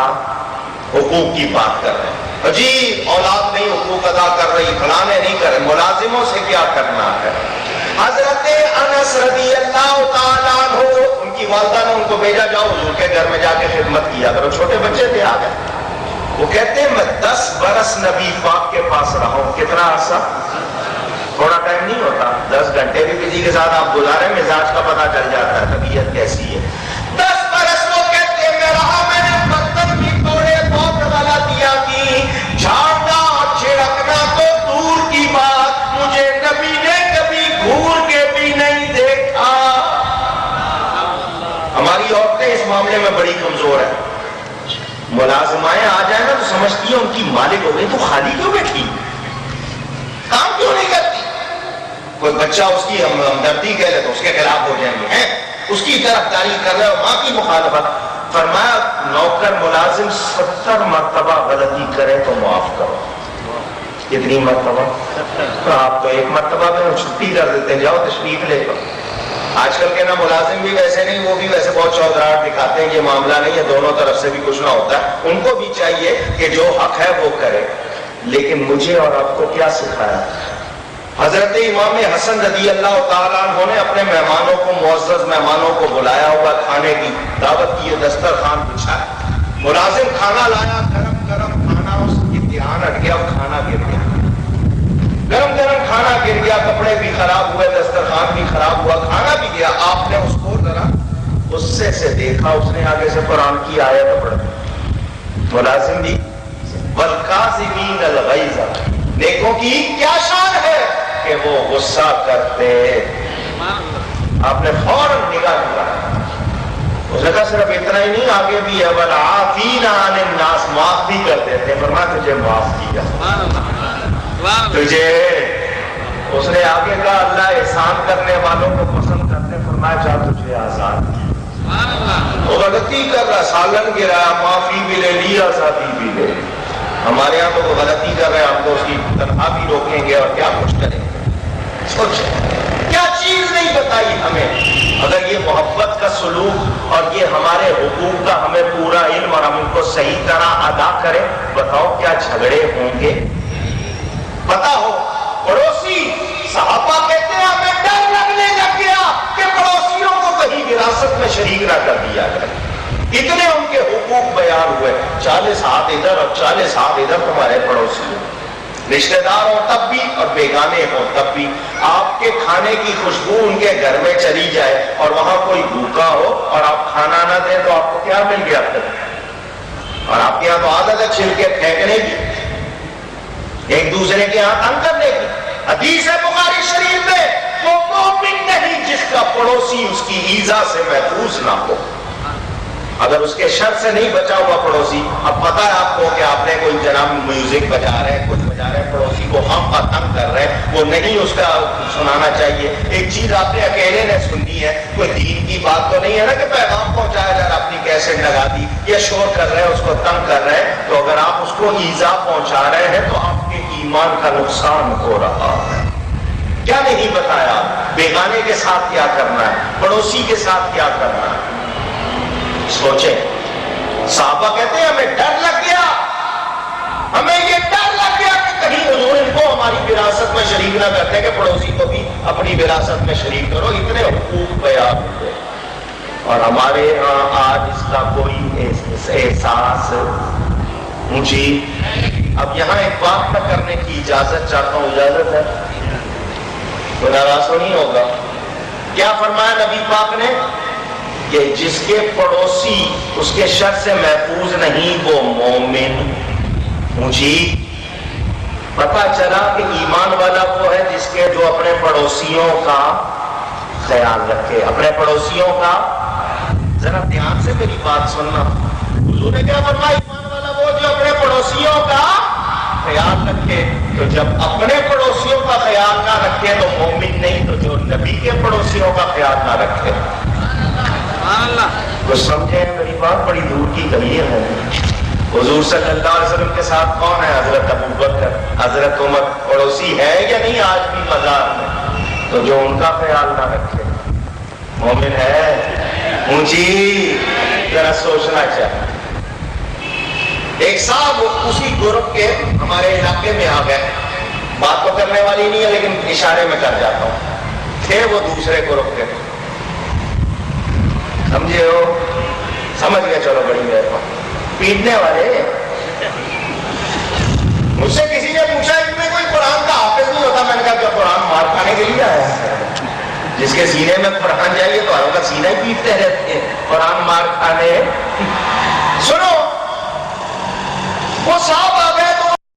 حقوق کی بات کر رہے ہیں, جی اولاد نہیں حقوق ادا کر رہی, فلانے نہیں کر رہے, ملازموں سے کیا کرنا ہے. حضرت انس رضی اللہ تعالیٰ عنہ, ان کی والدہ نے ان کو بھیجا, جاؤ حضور کے گھر میں جا کے خدمت کیا کرو. چھوٹے بچے تھے, آ گئے. وہ کہتے ہیں میں 10 برس نبی پاک کے پاس رہا ہوں. کتنا عرصہ؟ تھوڑا ٹائم نہیں ہوتا, 10 گھنٹے بھی کسی کے ساتھ آپ گزارے, مزاج کا پتہ چل جاتا ہے طبیعت کیسی ہے. 10 برس وہ کہتے ہیں میں رہا, میں نے برتن بھی توڑے, بہت غلطیاں کی, جھاڑنا چھڑکنا تو دور کی بات, مجھے نبی نے کبھی گھور کے بھی نہیں دیکھا. ہماری عورتیں اس معاملے میں بڑی کمزور ہیں. ملازمائیں آ جائیں نا تو سمجھتی ہیں ان کی مالک ہو گئی, تو خالی کیوں بیٹھی, کام کیوں نہیں کرتی. کوئی بچہ اس کی ہمدردی کہہ لے تو اس کے خلاف ہو جائیں گے, اس کی طرفداری کر رہے ہو, ماں کی مخالفت. فرمایا نوکر ملازم 70 مرتبہ غلطی کرے تو معاف کرو. کتنی مرتبہ؟ تو آپ تو 1 مرتبہ میں چھٹی کر دیتے ہیں, جاؤ تشریف لے کر. آج کل کے نا ملازم بھی ویسے نہیں, وہ بھی ویسے بہت چودراہٹ دکھاتے ہیں. یہ معاملہ نہیں ہے, دونوں طرف سے بھی کچھ نہ ہوتا ہے. ان کو بھی چاہیے کہ جو حق ہے وہ کرے. لیکن مجھے اور آپ کو کیا سکھایا؟ حضرت امام حسن رضی اللہ تعالیٰ عنہ نے اپنے مہمانوں کو, معزز مہمانوں کو بلایا ہوا, کھانے کی دعوت کی, دسترخوان بچھایا. ملازم کھانا لایا, گرم گرم کھانا, اس کی دھیان ہٹ گیا, کھانا گر گیا. گرم گرم کھانا کھانا گر گیا، کپڑے بھی خراب ہوئے، دسترخوان بھی خراب ہوا، کھانا بھی گیا، آپ نے اس کو ذرا غصے سے دیکھا، اس نے آگے سے قرآن کی آیت پڑھ دی، ملازم دی والکاظمین الغیظ، نیکوں کی کیا شان ہے کہ وہ غصہ کرتے، آپ نے فوراً نگاہ دیا، اس نے کہا صرف اتنا ہی نہیں، آگے بھی ہے والعافین عن الناس، معاف بھی کر دیتے، فرمایا تجھے معاف کیا، تجھے، اس نے آگے کہا اللہ احسان کرنے والوں کو پسند کرتے، فرمایا جا تجھے آزاد کیا، وہ غلطی کر رہا، سالن گرا، معافی بھی لے لی، آزادی بھی لے لی، ہمارے ہاں تو وہ غلطی کر رہے ہیں، ہم تو اس کی تنخواہ بھی روکیں گے اور کیا کچھ کریں گے، سوچیں کیا چیز نہیں بتائی ہمیں، اگر یہ محبت کا سلوک اور یہ ہمارے حقوق کا ہمیں پورا علم اور ہم ان کو صحیح طرح ادا کریں، بتاؤ کیا جھگڑے ہوں گے، پتا ہو پڑوسی، صحابہ کہتے ہیں ہمیں ڈر لگنے لگ گیا کہ پڑوسیوں کو کہیں وراثت میں شریک نہ کر دیا جائے، اتنے ان کے حقوق بیان ہوئے، 40 ہاتھ ادھر اور 40 ہاتھ ادھر تمہارے پڑوسی ہوں، رشتہ دار ہو تب بھی اور بیگانے ہو تب بھی، آپ کے کھانے کی خوشبو ان کے گھر میں چلی جائے اور وہاں کوئی بھوکا ہو اور آپ کھانا نہ دیں تو آپ کو کیا مل گیا پھر، اور آپ کے یہاں تو عادت ہے چھلکے پھینکنے کی، ایک دوسرے کے یہاں تنگ کرنے کی، حدیث ہے بخاری شریف میں وہ مومن نہیں جس کا پڑوسی اس کی ایذا سے محفوظ نہ ہو، اگر اس کے شر سے نہیں بچا ہوا پڑوسی، اب پتا ہے آپ کو کہ آپ نے کوئی جناب میوزک بجا رہے ہیں، کچھ بجا رہے ہیں، پڑوسی کو ہم تنگ کر رہے ہیں، وہ نہیں اس کا سنانا چاہیے، ایک چیز آپ نے اکیلے نے سننی ہے، کوئی دین کی بات تو نہیں ہے نا کہ پیغام پہنچایا جا رہا، اپنی کیسٹ لگا دی یا شور کر رہے ہیں، اس کو تنگ کر رہے ہیں، تو اگر آپ اس کو ایذا پہنچا رہے ہیں تو آپ کے ایمان کا نقصان ہو رہا ہے، کیا نہیں بتایا، بیگانے کے ساتھ کیا کرنا ہے، پڑوسی کے ساتھ کیا کرنا ہے، سوچیں، صحابہ کہتے ہیں ہمیں ڈر لگ گیا، ہمیں یہ ڈر لگ گیا کہ کہیں حضور ان کو ہماری وراثت میں شریک نہ کرتے کہ پڑوسی کو بھی اپنی وراثت میں شریک کرو، اتنے حقوق بیان ہوئے، اور ہمارے ہاں آج اس کا کوئی احساس مجھے، اب یہاں ایک بات نہ کرنے کی اجازت چاہتا ہوں، اجازت ہے تو ناراض نہیں ہوگا، کیا فرمایا نبی پاک نے کہ جس کے پڑوسی اس کے شر سے محفوظ نہیں وہ مومن، مجھے پتا چلا کہ ایمان والا وہ ہے جس کے جو اپنے پڑوسیوں کا خیال رکھے، اپنے پڑوسیوں کا، ذرا دھیان سے میری بات سننا، حضور نے کیا فرمایا، ایمان والا وہ جو اپنے پڑوسیوں کا خیال رکھے، تو جب اپنے پڑوسیوں کا خیال نہ رکھے تو مومن نہیں، تو جو نبی کے پڑوسیوں کا خیال نہ رکھے، کچھ سمجھے میری بات، بڑی دور کی کہی ہے، حضور صلی اللہ علیہ وسلم کے ساتھ کون ہے، حضرت ابو بکر، حضرت عمر، پڑوسی ہے یا نہیں آج بھی مزار میں، تو جو ان کا خیال نہ رکھے مومن ہے، اونچی ذرا سوچنا چاہیے، ایک صاحب اسی گروپ کے ہمارے علاقے میں آ گئے، بات تو کرنے والی نہیں ہے لیکن اشارے میں کر جاتا ہوں، تھے وہ دوسرے گروپ کے، سمجھے ہو، سمجھ گئے، چلو بڑی مہربانی، پیٹنے والے، مجھ سے کسی نے پوچھا ان میں کوئی قرآن کا حافظ نہیں ہوتا، میں نے کہا کہ قرآن مار کھانے کے لیے آیا ہے، جس کے سینے میں قرآن جائیے تو ہر وقت سینہ ہی پیٹتے رہتے ہیں، قرآن مار کھانے، سنو، وہ صاحب آ گئے